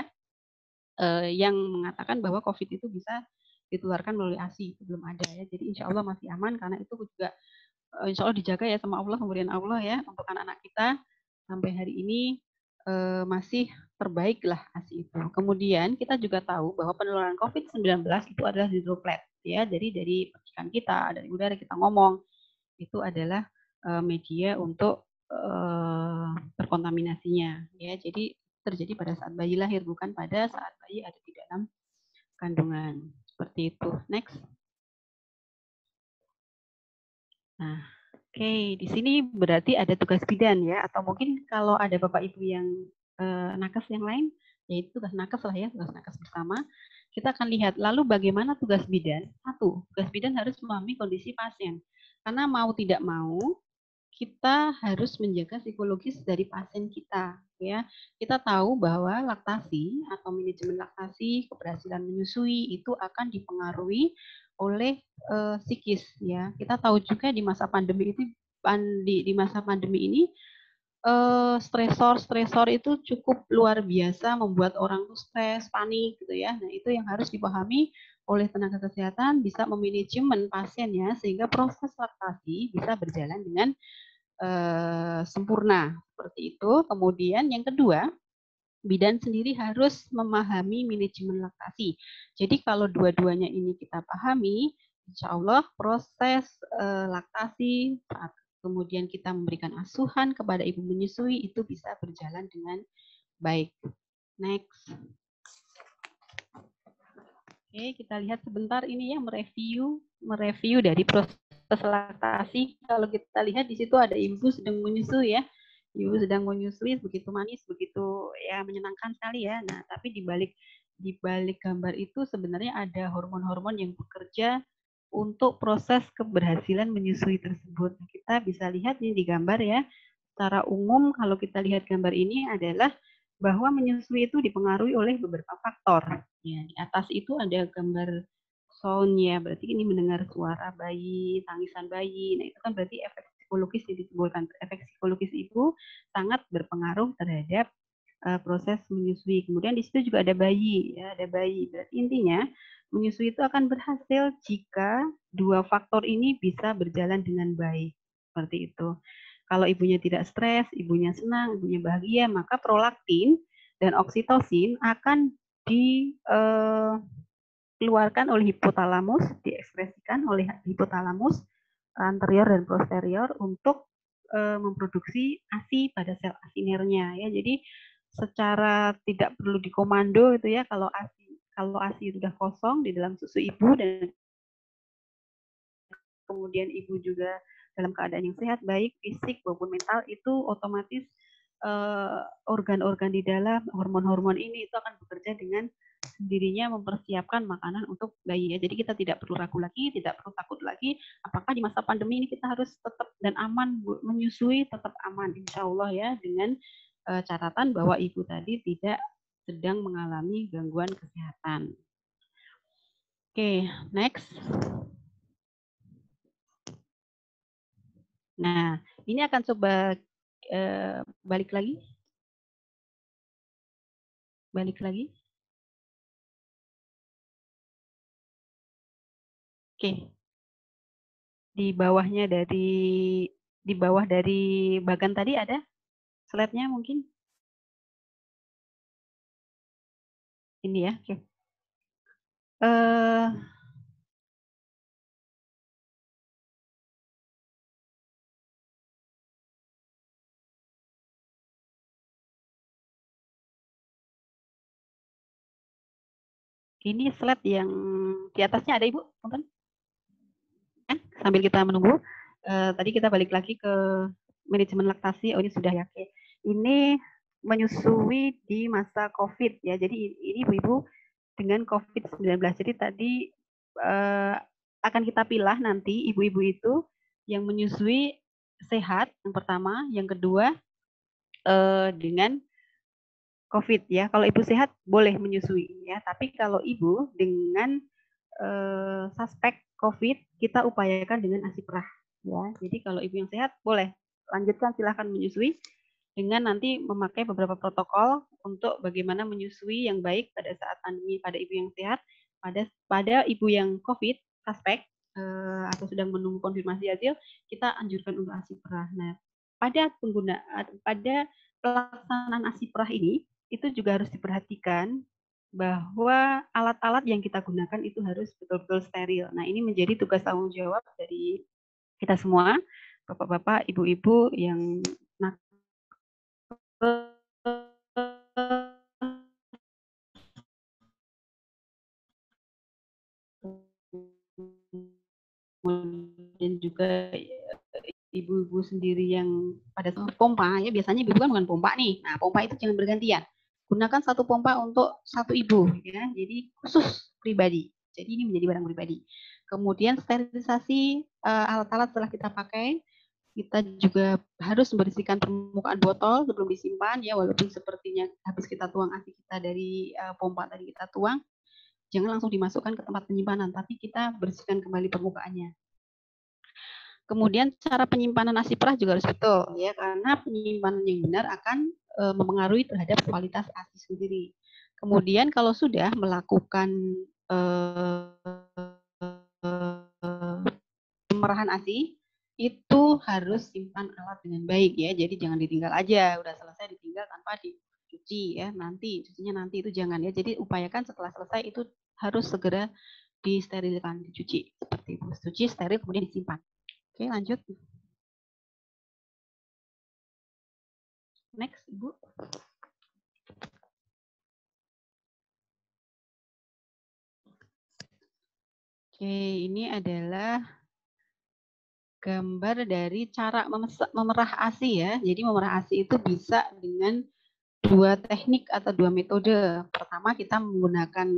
yang mengatakan bahwa COVID itu bisa ditularkan melalui ASI, itu belum ada ya. Jadi insya Allah masih aman karena itu juga insya Allah dijaga ya sama Allah, pemberian Allah ya untuk anak-anak kita sampai hari ini masih terbaik lah ASI itu. Kemudian kita juga tahu bahwa penularan COVID-19 itu adalah di droplet ya, jadi dari percikan kita, dari udara kita ngomong itu adalah media untuk terkontaminasinya ya. Jadi terjadi pada saat bayi lahir, bukan pada saat bayi ada di dalam kandungan. Seperti itu. Next. Nah, oke, di sini berarti ada tugas bidan ya, atau mungkin kalau ada Bapak Ibu yang nakes yang lain, yaitu tugas nakes lah ya, tugas nakes bersama. Kita akan lihat lalu bagaimana tugas bidan. 1, tugas bidan harus memahami kondisi pasien. Karena mau tidak mau, kita harus menjaga psikologis dari pasien kita ya. Kita tahu bahwa laktasi atau manajemen laktasi, keberhasilan menyusui itu akan dipengaruhi oleh psikis ya. Kita tahu juga di masa pandemi itu di masa pandemi ini stresor itu cukup luar biasa membuat orang tuh stres, panik gitu ya. Nah, itu yang harus dipahami oleh tenaga kesehatan bisa memanajemen pasiennya sehingga proses laktasi bisa berjalan dengan sempurna. Seperti itu. Kemudian yang kedua, bidan sendiri harus memahami manajemen laktasi. Jadi kalau dua-duanya ini kita pahami, insya Allah proses laktasi saat kemudian kita memberikan asuhan kepada ibu menyusui itu bisa berjalan dengan baik. Next. Oke, kita lihat sebentar ini ya mereview dari proses laktasi. Kalau kita lihat di situ ada ibu sedang menyusui ya. Ibu sedang menyusui begitu manis, begitu ya menyenangkan sekali ya. Nah, tapi di balik gambar itu sebenarnya ada hormon-hormon yang bekerja untuk proses keberhasilan menyusui tersebut. Kita bisa lihat ini di gambar ya. Secara umum kalau kita lihat gambar ini adalah bahwa menyusui itu dipengaruhi oleh beberapa faktor. Ya, di atas itu ada gambar sound ya, berarti ini mendengar suara bayi, tangisan bayi. Nah, itu kan berarti efek psikologis yang ditimbulkan. Efek psikologis itu sangat berpengaruh terhadap proses menyusui. Kemudian di situ juga ada bayi, ya, ada bayi. Berarti intinya menyusui itu akan berhasil jika dua faktor ini bisa berjalan dengan baik. Seperti itu. Kalau ibunya tidak stres, ibunya senang, ibunya bahagia, maka prolaktin dan oksitosin akan dikeluarkan oleh hipotalamus, diekspresikan oleh hipotalamus anterior dan posterior untuk memproduksi ASI pada sel asinernya ya. Jadi secara tidak perlu dikomando itu ya, kalau ASI sudah kosong di dalam susu ibu dan kemudian ibu juga dalam keadaan yang sehat, baik fisik maupun mental, itu otomatis organ-organ di dalam hormon-hormon ini itu akan bekerja dengan sendirinya mempersiapkan makanan untuk bayi ya. Jadi kita tidak perlu ragu lagi, tidak perlu takut lagi. Apakah di masa pandemi ini kita harus tetap dan aman menyusui, tetap aman insya Allah ya, dengan catatan bahwa ibu tadi tidak sedang mengalami gangguan kesehatan. Oke, next. Nah, ini akan coba balik lagi. Balik lagi. Oke. Di bawah dari bagan tadi ada slide-nya mungkin. Ini ya, oke. Ini slide yang di atasnya ada Ibu, teman-teman. Sambil kita menunggu, tadi kita balik lagi ke manajemen laktasi. Oh, ini sudah ya. Oke. Ini menyusui di masa COVID ya. Jadi ini ibu-ibu dengan COVID-19. Jadi tadi akan kita pilih nanti ibu-ibu itu yang menyusui sehat yang pertama, yang kedua dengan COVID ya. Kalau ibu sehat boleh menyusui ya. Tapi kalau ibu dengan suspek COVID, kita upayakan dengan ASI perah ya. Jadi kalau ibu yang sehat boleh lanjutkan, silahkan menyusui dengan nanti memakai beberapa protokol untuk bagaimana menyusui yang baik pada saat pandemi pada ibu yang sehat. Pada ibu yang COVID suspek atau sedang menunggu konfirmasi hasil, kita anjurkan untuk ASI perah. Nah, pada pelaksanaan ASI perah ini itu juga harus diperhatikan bahwa alat-alat yang kita gunakan itu harus betul-betul steril. Nah, ini menjadi tugas tanggung jawab dari kita semua, Bapak-bapak, Ibu-ibu yang kemudian juga ibu-ibu sendiri yang pada pompa ya, biasanya ibu kan bukan pompa nih. Nah, pompa itu jangan bergantian. Gunakan satu pompa untuk satu ibu ya. Jadi khusus pribadi. Jadi ini menjadi barang pribadi. Kemudian sterilisasi alat-alat setelah kita pakai, kita juga harus membersihkan permukaan botol sebelum disimpan ya, walaupun sepertinya habis kita tuang ASI kita dari pompa tadi kita tuang, jangan langsung dimasukkan ke tempat penyimpanan, tapi kita bersihkan kembali permukaannya. Kemudian cara penyimpanan ASI perah juga harus betul ya, karena penyimpanan yang benar akan mempengaruhi terhadap kualitas ASI sendiri. Kemudian kalau sudah melakukan pemerahan ASI itu harus simpan alat dengan baik ya. Jadi jangan ditinggal aja, udah selesai ditinggal tanpa dicuci ya. Nanti cucinya nanti itu jangan ya. Jadi upayakan setelah selesai itu harus segera disterilkan, dicuci seperti itu. Cuci, steril, kemudian disimpan. Oke, lanjut. Next, Ibu. Oke, ini adalah gambar dari cara memerah ASI ya. Jadi memerah ASI itu bisa dengan dua teknik atau dua metode. Pertama kita menggunakan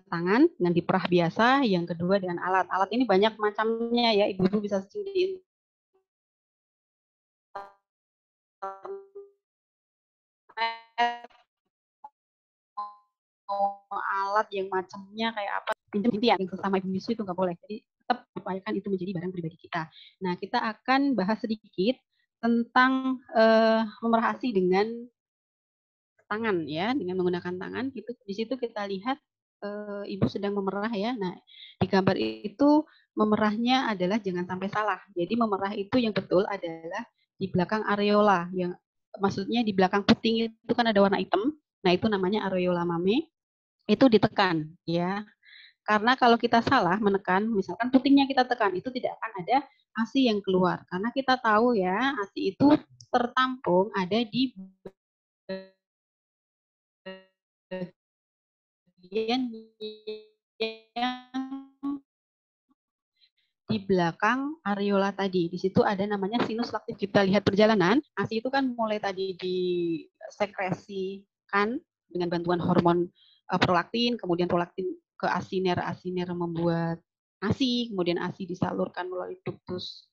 tangan dengan diperah biasa, yang kedua dengan alat. Alat ini banyak macamnya ya, ibu-ibu bisa searching alat yang macamnya kayak apa. Intinya yang sesama ibu bisu itu nggak boleh. Jadi tetap upayakan itu menjadi barang pribadi kita. Nah, kita akan bahas sedikit tentang memerah ASI dengan tangan ya, dengan menggunakan tangan. Gitu. Di situ kita lihat ibu sedang memerah ya. Nah, di gambar itu memerahnya adalah jangan sampai salah. Jadi memerah itu yang betul adalah di belakang areola, yang maksudnya di belakang puting itu kan ada warna hitam. Nah, itu namanya areola mame. Itu ditekan ya. Karena kalau kita salah menekan, misalkan putingnya kita tekan, itu tidak akan ada ASI yang keluar. Karena kita tahu ya, ASI itu tertampung ada di bagian yang di belakang areola tadi. Di situ ada namanya sinus laktif. Kita lihat perjalanan, ASI itu kan mulai tadi disekresikan dengan bantuan hormon prolaktin, kemudian prolaktin ke asiner, asiner membuat ASI, kemudian ASI disalurkan melalui ductus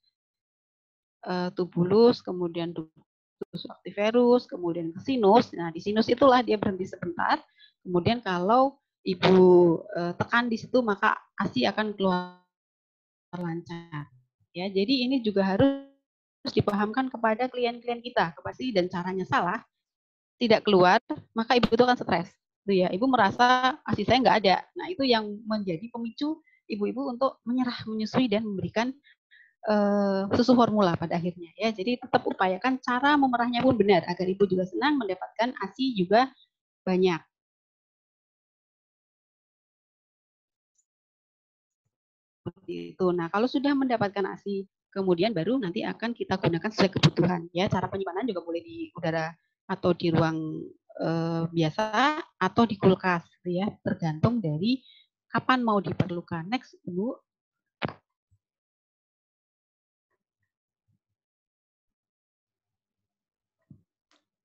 tubulus, kemudian ductus activerus, kemudian ke sinus. Nah, di sinus itulah dia berhenti sebentar. Kemudian kalau ibu tekan di situ, maka ASI akan keluar lancar. Ya, jadi ini juga harus dipahamkan kepada klien-klien kita. Pasti dan caranya salah, tidak keluar, maka ibu itu akan stres. Itu ya, ibu merasa ASI saya nggak ada. Nah, itu yang menjadi pemicu ibu-ibu untuk menyerah menyusui dan memberikan susu formula pada akhirnya ya. Jadi tetap upayakan cara memerahnya pun benar agar ibu juga senang mendapatkan ASI juga banyak. Seperti itu. Nah, kalau sudah mendapatkan ASI, kemudian baru nanti akan kita gunakan sesuai kebutuhan. Ya, cara penyimpanan juga boleh di udara atau di ruang biasa atau di kulkas, ya, tergantung dari kapan mau diperlukan. Next, Ibu.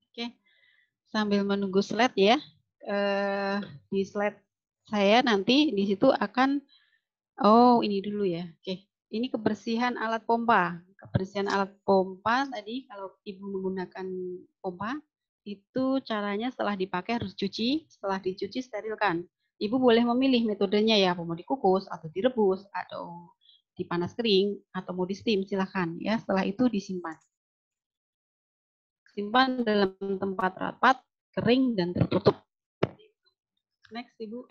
Oke, sambil menunggu slide ya. Di slide saya nanti di situ akan ini dulu ya. Oke. Ini kebersihan alat pompa. Kebersihan alat pompa tadi kalau ibu menggunakan pompa itu caranya setelah dipakai harus cuci, setelah dicuci sterilkan. Ibu boleh memilih metodenya ya, mau dikukus atau direbus atau dipanas kering atau mau di steam silahkan ya. Setelah itu disimpan. Simpan dalam tempat rapat, kering dan tertutup. Next, Ibu.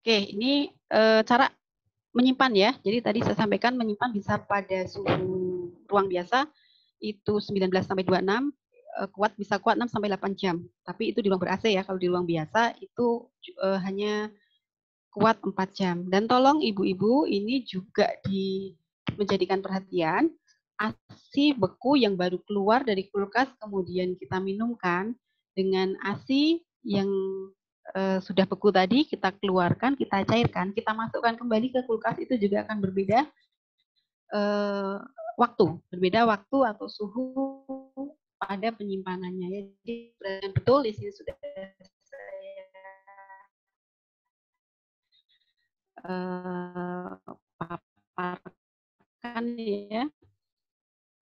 Oke, ini cara menyimpan ya. Jadi tadi saya sampaikan menyimpan bisa pada suhu ruang biasa itu 19 sampai 26, kuat bisa kuat 6 sampai 8 jam. Tapi itu di ruang ber-AC ya. Kalau di ruang biasa itu hanya kuat 4 jam. Dan tolong ibu-ibu ini juga menjadikan perhatian, ASI beku yang baru keluar dari kulkas kemudian kita minumkan dengan ASI yang sudah beku tadi kita keluarkan, kita cairkan, kita masukkan kembali ke kulkas itu juga akan berbeda berbeda waktu atau suhu pada penyimpanannya. Jadi betul di sini sudah saya paparkan ya.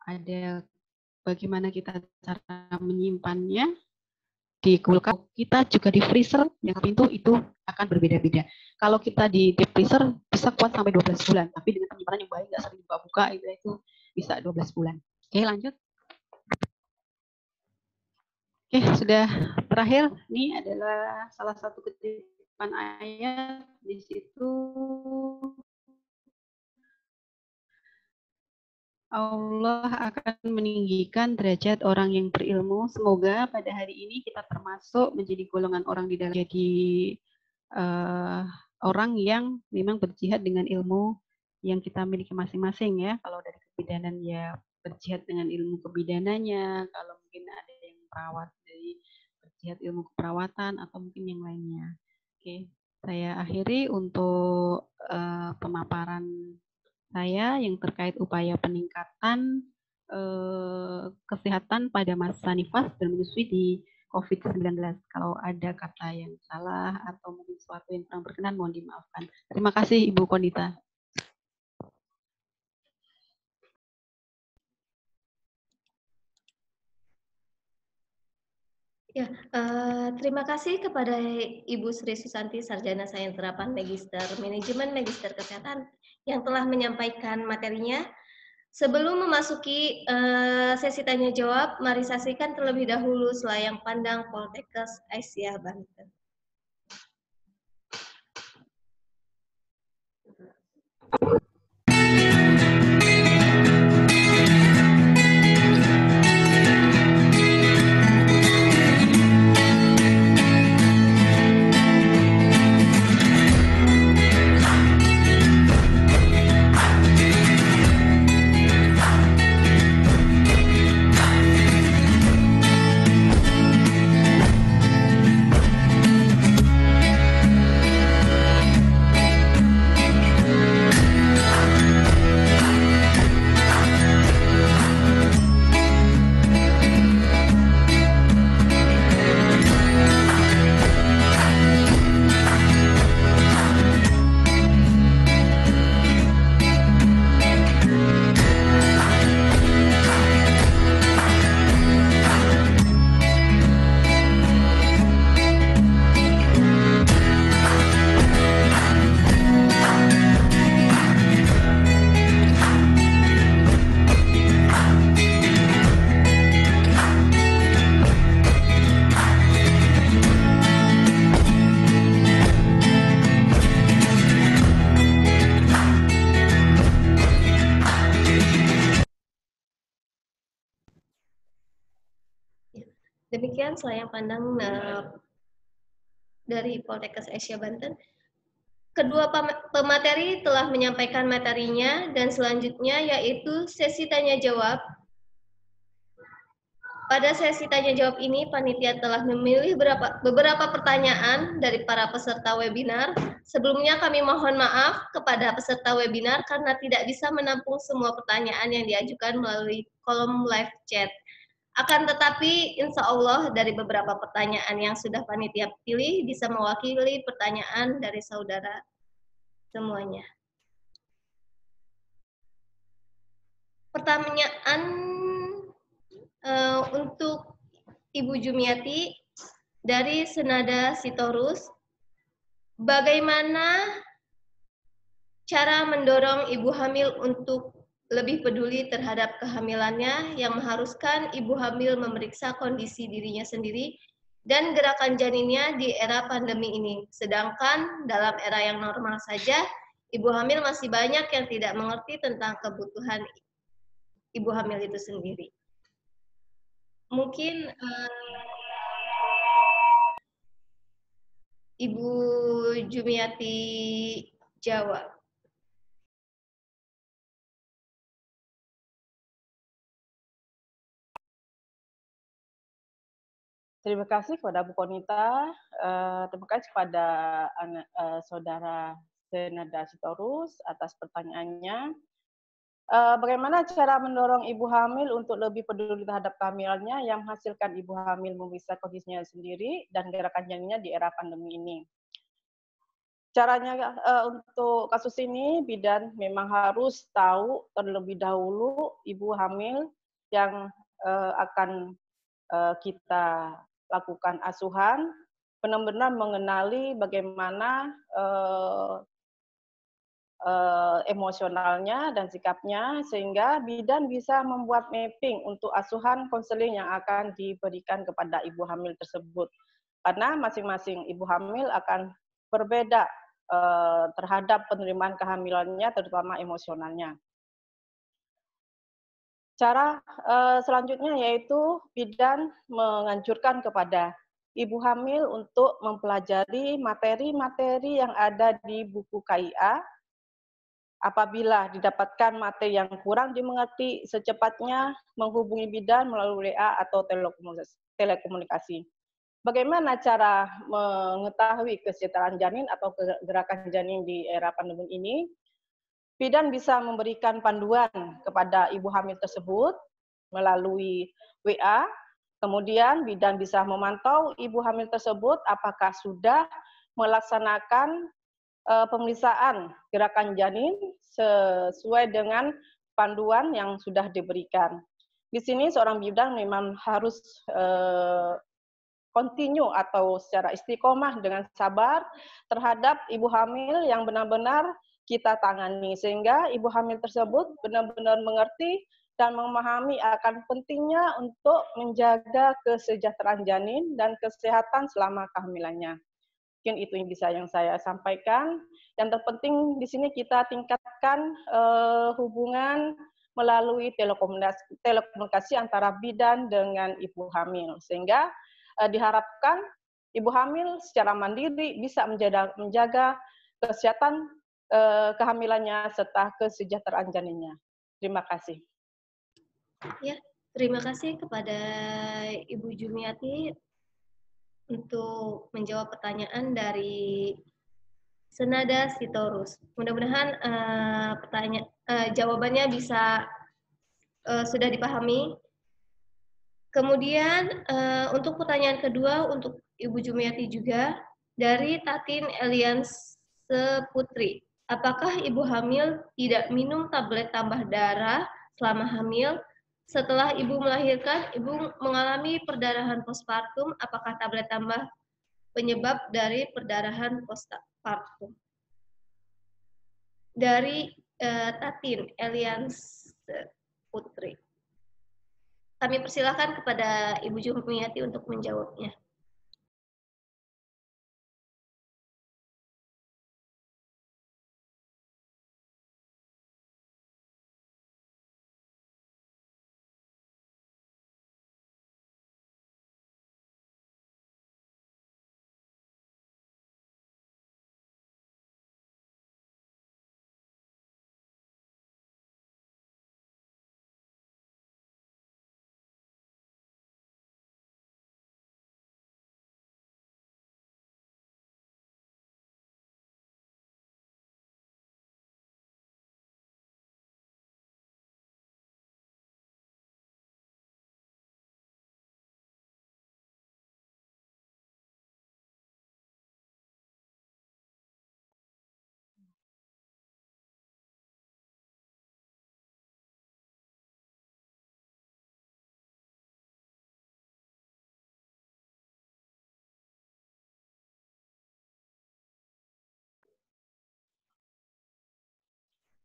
Ada bagaimana kita cara menyimpannya. Di kulkas kita juga di freezer yang pintu itu akan berbeda-beda. Kalau kita di deep freezer bisa kuat sampai 12 bulan, tapi dengan penyimpanan yang baik nggak sering buka-buka itu bisa 12 bulan. Oke, lanjut. Oke, sudah terakhir. Ini adalah salah satu kutipan ayat di situ. Allah akan meninggikan derajat orang yang berilmu. Semoga pada hari ini kita termasuk menjadi golongan orang di dalam jadi orang yang memang berjihad dengan ilmu yang kita miliki masing-masing ya. Kalau dari kebidanan ya berjihad dengan ilmu kebidanannya. Kalau mungkin ada yang perawat dari berjihad ilmu keperawatan atau mungkin yang lainnya. Oke, saya akhiri untuk pemaparan saya yang terkait upaya peningkatan kesehatan pada masa nifas dan menyusui di COVID-19. Kalau ada kata yang salah atau mungkin sesuatu yang kurang berkenan, mohon dimaafkan. Terima kasih Ibu Konita. Ya, terima kasih kepada Ibu Sri Susanti, Sarjana Sains Terapan Magister Manajemen Magister Kesehatan yang telah menyampaikan materinya. Sebelum memasuki sesi tanya jawab, mari saksikan terlebih dahulu selayang pandang Poltekkes Aisyah Banten. Demikian selayang pandang dari Poltekkes Aisyah Banten. Kedua pemateri telah menyampaikan materinya dan selanjutnya yaitu sesi tanya jawab. Pada sesi tanya jawab ini, panitia telah memilih beberapa pertanyaan dari para peserta webinar. Sebelumnya kami mohon maaf kepada peserta webinar karena tidak bisa menampung semua pertanyaan yang diajukan melalui kolom live chat. Akan tetapi, insya Allah dari beberapa pertanyaan yang sudah panitia pilih bisa mewakili pertanyaan dari saudara semuanya. Pertanyaan untuk Ibu Jumiati dari Senada Sitorus, bagaimana cara mendorong ibu hamil untuk lebih peduli terhadap kehamilannya yang mengharuskan ibu hamil memeriksa kondisi dirinya sendiri dan gerakan janinnya di era pandemi ini. Sedangkan dalam era yang normal saja, ibu hamil masih banyak yang tidak mengerti tentang kebutuhan ibu hamil itu sendiri. Mungkin Ibu Jumiati jawab. Terima kasih kepada Bu Konita, terima kasih kepada saudara Senada Sitorus atas pertanyaannya. Bagaimana cara mendorong ibu hamil untuk lebih peduli terhadap kehamilannya yang menghasilkan ibu hamil memeriksa kondisinya sendiri dan gerakan janinnya di era pandemi ini? Caranya untuk kasus ini, bidan memang harus tahu terlebih dahulu ibu hamil yang akan kita lakukan asuhan, benar-benar mengenali bagaimana emosionalnya dan sikapnya, sehingga bidan bisa membuat mapping untuk asuhan konseling yang akan diberikan kepada ibu hamil tersebut. Karena masing-masing ibu hamil akan berbeda terhadap penerimaan kehamilannya, terutama emosionalnya. Cara selanjutnya yaitu bidan menganjurkan kepada ibu hamil untuk mempelajari materi-materi yang ada di buku KIA. Apabila didapatkan materi yang kurang dimengerti, secepatnya menghubungi bidan melalui WA atau telekomunikasi. Bagaimana cara mengetahui kesejahteraan janin atau gerakan janin di era pandemi ini? Bidan bisa memberikan panduan kepada ibu hamil tersebut melalui WA. Kemudian bidan bisa memantau ibu hamil tersebut apakah sudah melaksanakan pemeriksaan gerakan janin sesuai dengan panduan yang sudah diberikan. Di sini seorang bidan memang harus continue atau secara istiqomah dengan sabar terhadap ibu hamil yang benar-benar kita tangani, sehingga ibu hamil tersebut benar-benar mengerti dan memahami akan pentingnya untuk menjaga kesejahteraan janin dan kesehatan selama kehamilannya. Mungkin itu yang bisa saya sampaikan. Yang terpenting di sini kita tingkatkan hubungan melalui telekomunikasi antara bidan dengan ibu hamil, sehingga diharapkan ibu hamil secara mandiri bisa menjaga kesehatan kehamilannya serta kesejahteraan janinnya. Terima kasih. Ya, terima kasih kepada Ibu Jumiati untuk menjawab pertanyaan dari Senada Sitorus. Mudah-mudahan jawabannya bisa sudah dipahami. Kemudian untuk pertanyaan kedua untuk Ibu Jumiati juga dari Tatin Elians Putri. Apakah ibu hamil tidak minum tablet tambah darah selama hamil? Setelah ibu melahirkan, ibu mengalami perdarahan postpartum. Apakah tablet tambah penyebab dari perdarahan postpartum? Dari Tatin Elians Putri. Kami persilakan kepada Ibu Jumiati untuk menjawabnya.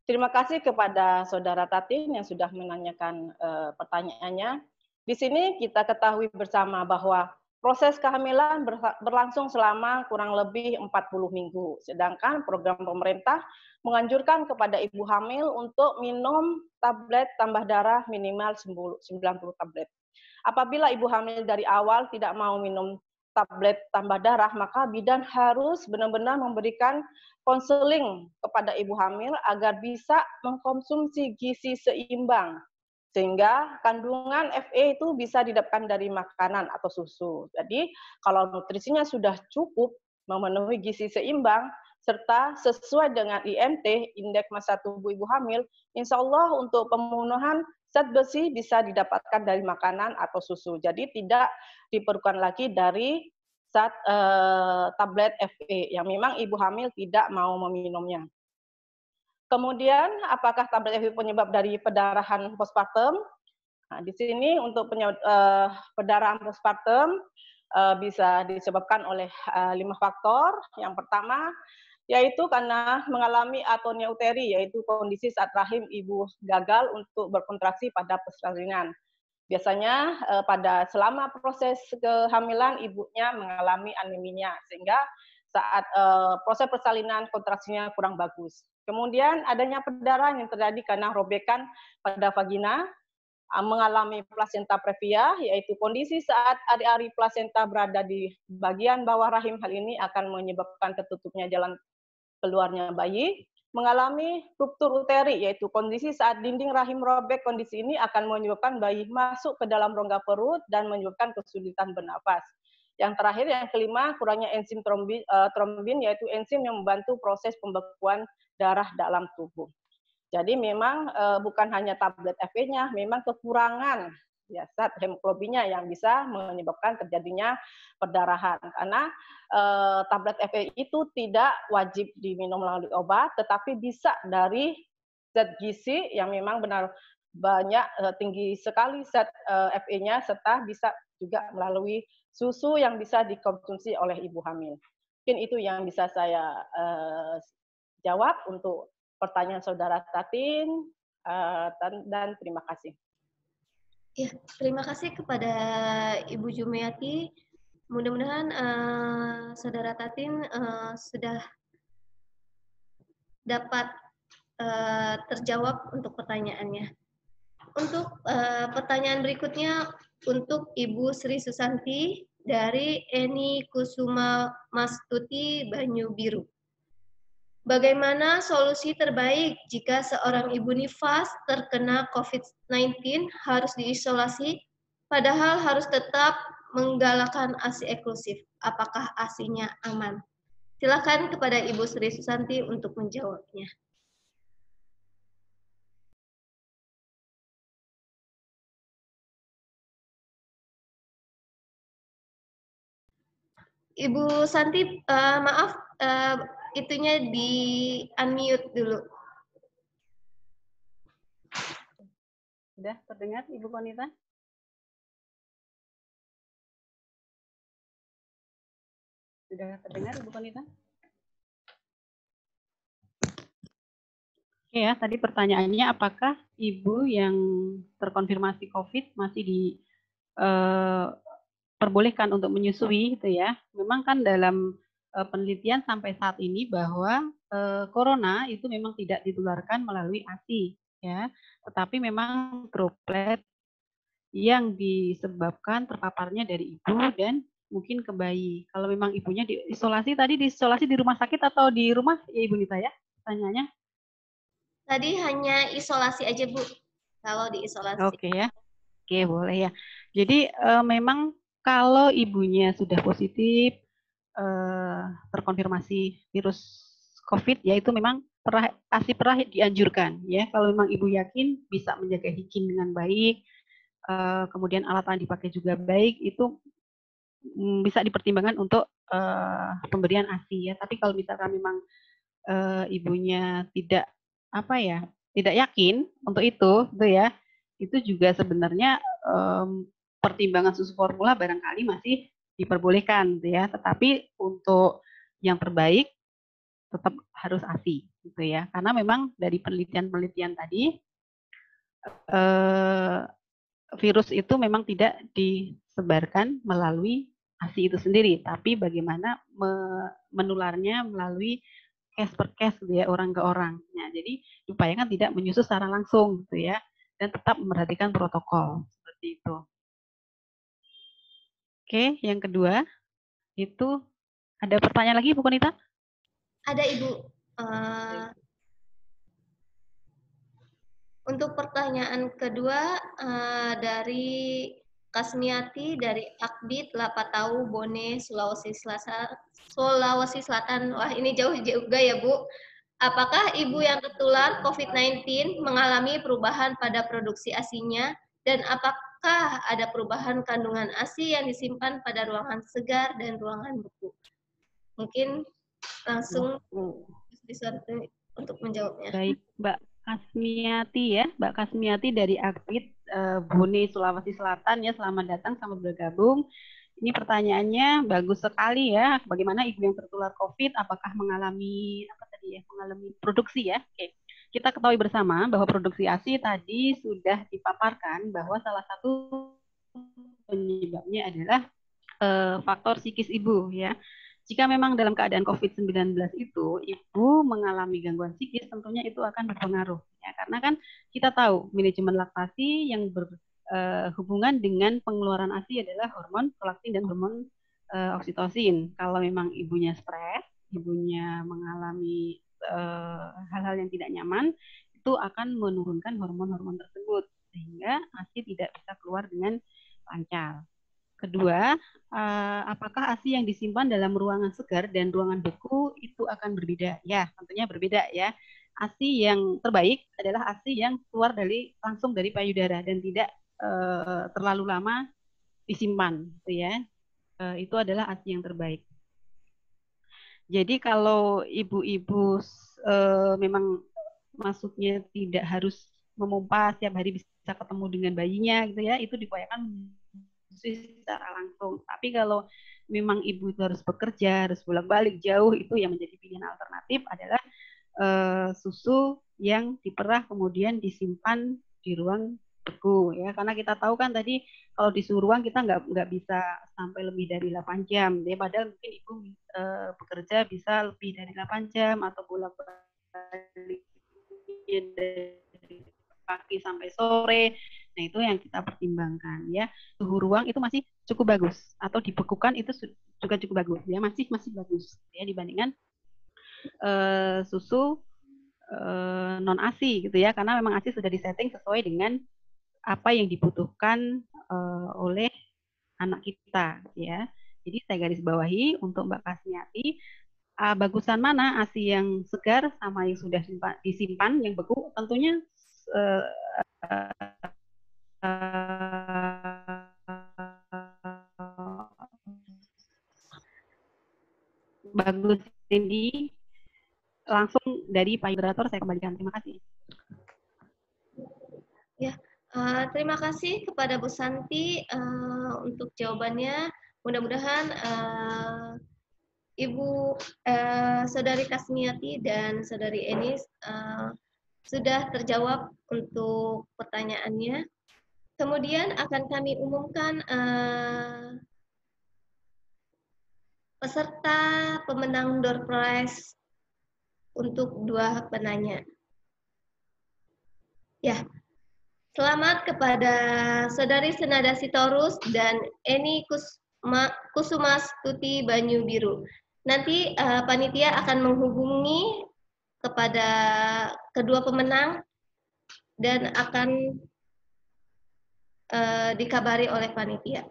Terima kasih kepada Saudara Tatin yang sudah menanyakan pertanyaannya. Di sini kita ketahui bersama bahwa proses kehamilan berlangsung selama kurang lebih 40 minggu. Sedangkan program pemerintah menganjurkan kepada ibu hamil untuk minum tablet tambah darah minimal 90 tablet. Apabila ibu hamil dari awal tidak mau minum tablet tambah darah, maka bidan harus benar-benar memberikan konseling kepada ibu hamil agar bisa mengkonsumsi gizi seimbang, sehingga kandungan Fe itu bisa didapatkan dari makanan atau susu. Jadi kalau nutrisinya sudah cukup, memenuhi gizi seimbang, serta sesuai dengan IMT, indeks massa tubuh ibu hamil, insya Allah untuk pemenuhan zat besi bisa didapatkan dari makanan atau susu. Jadi tidak diperlukan lagi dari zat tablet Fe yang memang ibu hamil tidak mau meminumnya. Kemudian, apakah tablet Fe penyebab dari perdarahan postpartum? Nah, di sini untuk perdarahan postpartum bisa disebabkan oleh 5 faktor. Yang pertama, yaitu karena mengalami atonia uteri, yaitu kondisi saat rahim ibu gagal untuk berkontraksi pada persalinan. Biasanya pada selama proses kehamilan ibunya mengalami anemia, sehingga saat proses persalinan kontraksinya kurang bagus. Kemudian adanya perdarahan yang terjadi karena robekan pada vagina, mengalami plasenta previa, yaitu kondisi saat ari-ari plasenta berada di bagian bawah rahim. Hal ini akan menyebabkan tertutupnya jalan keluarnya bayi. Mengalami ruptur uteri, yaitu kondisi saat dinding rahim robek. Kondisi ini akan menyebabkan bayi masuk ke dalam rongga perut dan menyebabkan kesulitan bernafas. Yang terakhir, yang kelima, kurangnya enzim trombin, yaitu enzim yang membantu proses pembekuan darah dalam tubuh. Jadi memang bukan hanya tablet FE-nya, memang kekurangan ya, zat hemoglobinnya yang bisa menyebabkan terjadinya perdarahan. Karena tablet FE itu tidak wajib diminum melalui obat, tetapi bisa dari zat gizi yang memang benar banyak tinggi sekali zat FE-nya, serta bisa juga melalui susu yang bisa dikonsumsi oleh ibu hamil. Mungkin itu yang bisa saya jawab untuk pertanyaan saudara Tatin, dan terima kasih. Ya, terima kasih kepada Ibu Jumiati. Mudah-mudahan saudara Tatin sudah dapat terjawab untuk pertanyaannya. Untuk pertanyaan berikutnya untuk Ibu Sri Susanti dari Eni Kusuma Mastuti Banyu Biru. Bagaimana solusi terbaik jika seorang ibu nifas terkena COVID-19 harus diisolasi, padahal harus tetap menggalakkan ASI eksklusif? Apakah ASI-nya aman? Silakan kepada Ibu Sri Susanti untuk menjawabnya. Ibu Santi, maaf, itunya di unmute dulu. Sudah terdengar Ibu Konita? Sudah terdengar Ibu Konita? Oke ya, tadi pertanyaannya apakah ibu yang terkonfirmasi COVID masih diperbolehkan untuk menyusui gitu ya. Memang kan dalam penelitian sampai saat ini bahwa corona itu memang tidak ditularkan melalui ASI ya, tetapi memang droplet yang disebabkan terpaparnya dari ibu dan mungkin ke bayi. Kalau memang ibunya diisolasi, tadi diisolasi di rumah sakit atau di rumah ya Ibu Nita ya? Tanyanya. Tadi hanya isolasi aja Bu, kalau diisolasi. Oke ya, oke boleh ya. Jadi memang kalau ibunya sudah positif terkonfirmasi virus COVID, ya itu memang ASI perah dianjurkan ya. Kalau memang ibu yakin bisa menjaga higien dengan baik, kemudian alat yang dipakai juga baik, itu bisa dipertimbangkan untuk pemberian ASI ya. Tapi kalau misalkan memang ibunya tidak tidak yakin untuk itu ya, itu juga sebenarnya pertimbangan susu formula barangkali masih diperbolehkan gitu ya. Tetapi untuk yang terbaik tetap harus ASI gitu ya. Karena memang dari penelitian-penelitian tadi virus itu memang tidak disebarkan melalui ASI itu sendiri, tapi bagaimana menularnya melalui case per case gitu ya, orang ke orang. Nah, jadi diupayakan tidak menyusu secara langsung gitu ya, dan tetap memperhatikan protokol seperti itu. Oke, yang kedua itu ada pertanyaan lagi Bu Konita? Ada Ibu. Untuk pertanyaan kedua dari Kasmiati dari Akbit Lapatau Bone Sulawesi Selatan. Wah, ini jauh juga ya Bu. Apakah ibu yang tertular COVID-19 mengalami perubahan pada produksi ASI-nya, dan apakah ada perubahan kandungan ASI yang disimpan pada ruangan segar dan ruangan beku? Mungkin langsung untuk menjawabnya. Baik, Mbak Kasmiati ya, Mbak Kasmiati dari Akbit Bone Sulawesi Selatan ya, selamat datang, selamat bergabung. Ini pertanyaannya bagus sekali ya. Bagaimana ibu yang tertular COVID apakah mengalami apa tadi ya? Mengalami produksi ya? Oke. Kita ketahui bersama bahwa produksi ASI tadi sudah dipaparkan bahwa salah satu penyebabnya adalah faktor psikis ibu ya. Jika memang dalam keadaan COVID-19 itu ibu mengalami gangguan psikis, tentunya itu akan berpengaruh ya. Karena kan kita tahu manajemen laktasi yang berhubungan dengan pengeluaran ASI adalah hormon prolaktin dan hormon oksitosin. Kalau memang ibunya stres, ibunya mengalami hal-hal yang tidak nyaman, itu akan menurunkan hormon-hormon tersebut sehingga ASI tidak bisa keluar dengan lancar. Kedua, apakah ASI yang disimpan dalam ruangan segar dan ruangan beku itu akan berbeda? Ya, tentunya berbeda ya. ASI yang terbaik adalah ASI yang keluar langsung dari payudara dan tidak terlalu lama disimpan, gitu ya. Itu adalah ASI yang terbaik. Jadi kalau ibu-ibu memang maksudnya tidak harus memompa setiap hari bisa ketemu dengan bayinya, gitu ya, itu diupayakan secara langsung. Tapi kalau memang ibu itu harus bekerja, harus bolak-balik jauh, itu yang menjadi pilihan alternatif adalah susu yang diperah kemudian disimpan di ruang beku ya. Karena kita tahu kan tadi kalau di suhu ruang kita nggak bisa sampai lebih dari 8 jam. Ya, padahal mungkin ibu bekerja bisa lebih dari 8 jam atau bolak-balik dari pagi sampai sore. Nah, itu yang kita pertimbangkan ya. Suhu ruang itu masih cukup bagus atau dibekukan itu juga cukup bagus ya, masih bagus ya dibandingkan susu non ASI gitu ya, karena memang ASI sudah disetting sesuai dengan apa yang dibutuhkan oleh anak kita ya. Jadi saya garis bawahi untuk Mbak Kasmiati, bagusan mana ASI yang segar sama yang sudah disimpan yang beku, tentunya bagus ini langsung dari Pak Moderator saya kembalikan. Terima kasih. Ya, terima kasih kepada Bu Santi untuk jawabannya. Mudah-mudahan Ibu Saudari Kasmiati dan Saudari Enis sudah terjawab untuk pertanyaannya. Kemudian akan kami umumkan peserta pemenang door prize untuk 2 penanya. Ya, selamat kepada Saudari Senada Sitorus dan Eni Kusumastuti Banyu Biru. Nanti panitia akan menghubungi kepada kedua pemenang dan akan dikabari oleh panitia.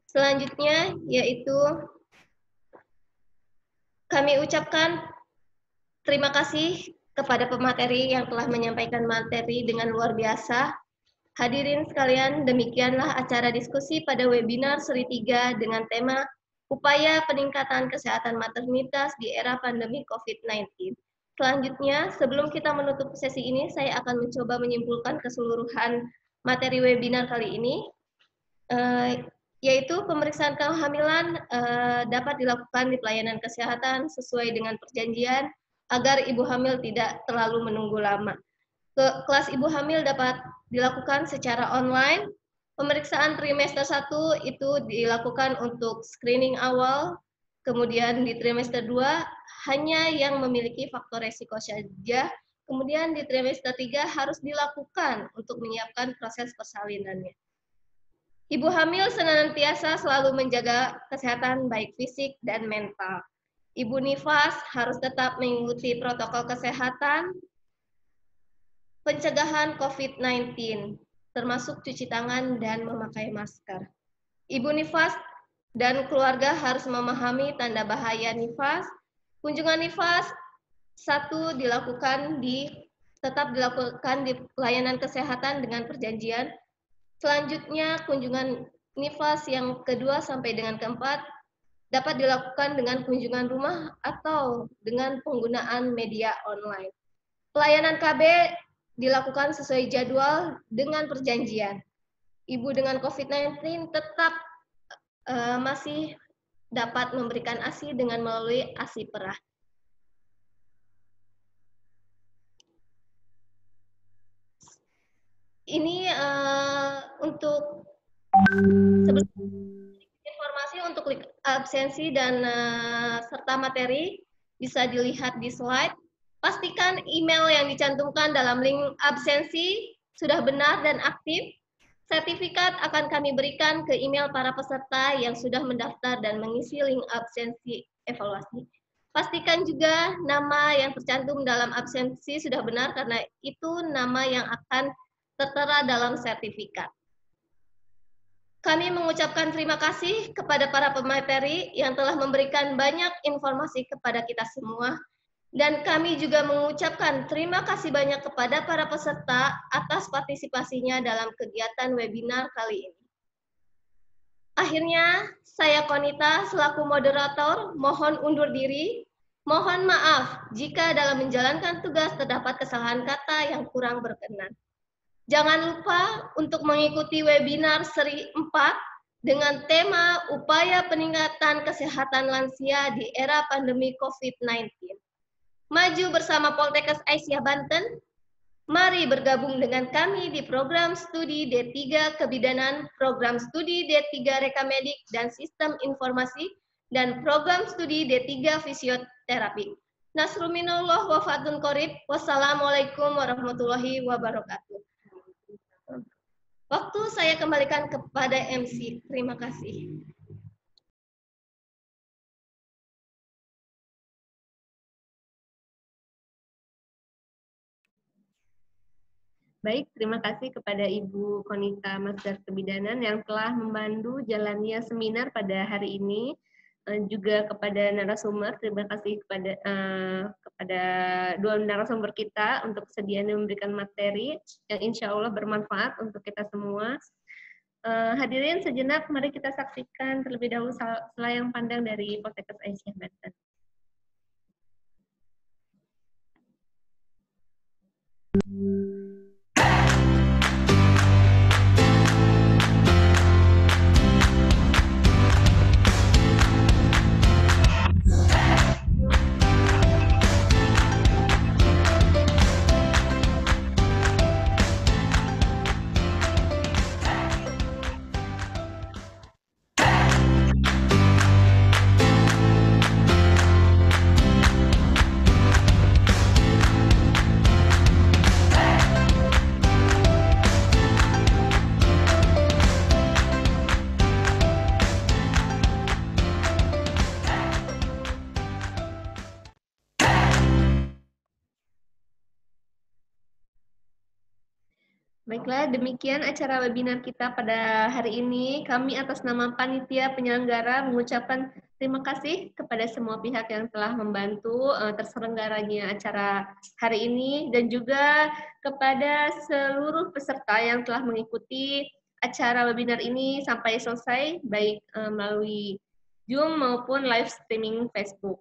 Selanjutnya yaitu kami ucapkan terima kasih kepada pemateri yang telah menyampaikan materi dengan luar biasa. Hadirin sekalian, demikianlah acara diskusi pada webinar seri 3 dengan tema Upaya Peningkatan Kesehatan Maternitas di Era Pandemi COVID-19. Selanjutnya, sebelum kita menutup sesi ini, saya akan mencoba menyimpulkan keseluruhan materi webinar kali ini, yaitu pemeriksaan kehamilan dapat dilakukan di pelayanan kesehatan sesuai dengan perjanjian agar ibu hamil tidak terlalu menunggu lama. Kelas ibu hamil dapat dilakukan secara online. Pemeriksaan trimester 1 itu dilakukan untuk screening awal, kemudian di trimester 2 hanya yang memiliki faktor resiko saja, kemudian di trimester 3 harus dilakukan untuk menyiapkan proses persalinannya. Ibu hamil senantiasa selalu menjaga kesehatan baik fisik dan mental. Ibu nifas harus tetap mengikuti protokol kesehatan, pencegahan COVID-19, termasuk cuci tangan dan memakai masker. Ibu nifas dan keluarga harus memahami tanda bahaya nifas. Kunjungan nifas 1 tetap dilakukan di pelayanan kesehatan dengan perjanjian. Selanjutnya, kunjungan nifas yang kedua sampai dengan keempat dapat dilakukan dengan kunjungan rumah atau dengan penggunaan media online. Pelayanan KB dilakukan sesuai jadwal dengan perjanjian. Ibu dengan COVID-19 tetap masih dapat memberikan ASI dengan melalui ASI perah. Ini untuk informasi untuk absensi dan serta materi bisa dilihat di slide. Pastikan email yang dicantumkan dalam link absensi sudah benar dan aktif. Sertifikat akan kami berikan ke email para peserta yang sudah mendaftar dan mengisi link absensi evaluasi. Pastikan juga nama yang tercantum dalam absensi sudah benar karena itu nama yang akan tertera dalam sertifikat. Kami mengucapkan terima kasih kepada para pemateri yang telah memberikan banyak informasi kepada kita semua. Dan kami juga mengucapkan terima kasih banyak kepada para peserta atas partisipasinya dalam kegiatan webinar kali ini. Akhirnya, saya Konita selaku moderator mohon undur diri. Mohon maaf jika dalam menjalankan tugas terdapat kesalahan kata yang kurang berkenan. Jangan lupa untuk mengikuti webinar seri 4 dengan tema upaya peningkatan kesehatan lansia di era pandemi COVID-19. Maju bersama Poltekkes Aisyah Banten. Mari bergabung dengan kami di program studi D3 Kebidanan, program studi D3 Rekamedik dan Sistem Informasi, dan program studi D3 Fisioterapi. Nasruminallah wa fatun qorib. Wassalamualaikum warahmatullahi wabarakatuh. Waktu saya kembalikan kepada MC. Terima kasih. Baik, terima kasih kepada Ibu Konita Masdar Kebidanan yang telah membantu jalannya seminar pada hari ini. Juga kepada narasumber, terima kasih kepada dua narasumber kita untuk kesediaan memberikan materi yang insya Allah bermanfaat untuk kita semua. Hadirin sejenak, mari kita saksikan terlebih dahulu selayang pandang dari Poltekkes Aisyah Banten. Baiklah, demikian acara webinar kita pada hari ini. Kami atas nama panitia penyelenggara mengucapkan terima kasih kepada semua pihak yang telah membantu terselenggaranya acara hari ini, dan juga kepada seluruh peserta yang telah mengikuti acara webinar ini sampai selesai, baik melalui Zoom maupun live streaming Facebook.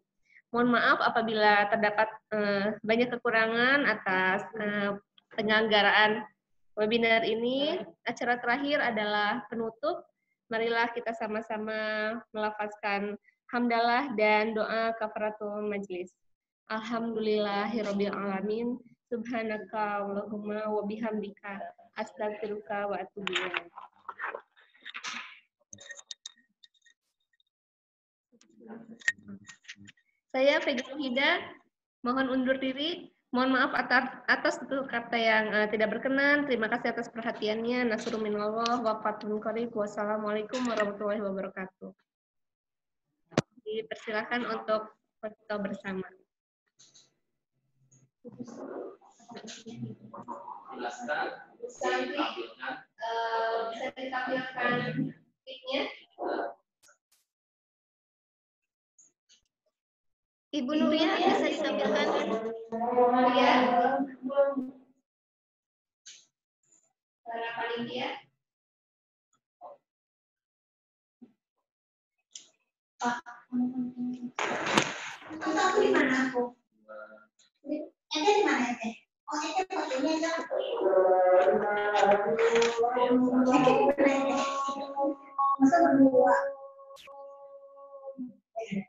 Mohon maaf apabila terdapat banyak kekurangan atas penyelenggaraan webinar ini. Acara terakhir adalah penutup. Marilah kita sama-sama melafazkan hamdalah dan doa kafaratul majlis. Alhamdulillahirabbil alamin. Subhanaka Allahumma wa bihamdika astaghfiruka wa atubu ilaik. Saya Pegang Hida, mohon undur diri. Mohon maaf atas tutur kata yang tidak berkenan. Terima kasih atas perhatiannya. Nasrul minallah wa fatun qarib. Wassalamualaikum warahmatullahi wabarakatuh. Dipersilakan untuk foto bersama. Bisa ditampilkan mic-nya. Ibu Nuria bisa ditampilkan. Nuria. Suara paling dia. Aku di mana aku? Ente di mana ente? Oh ente fotonya itu. Ente di mana ente? Masa berdua? you.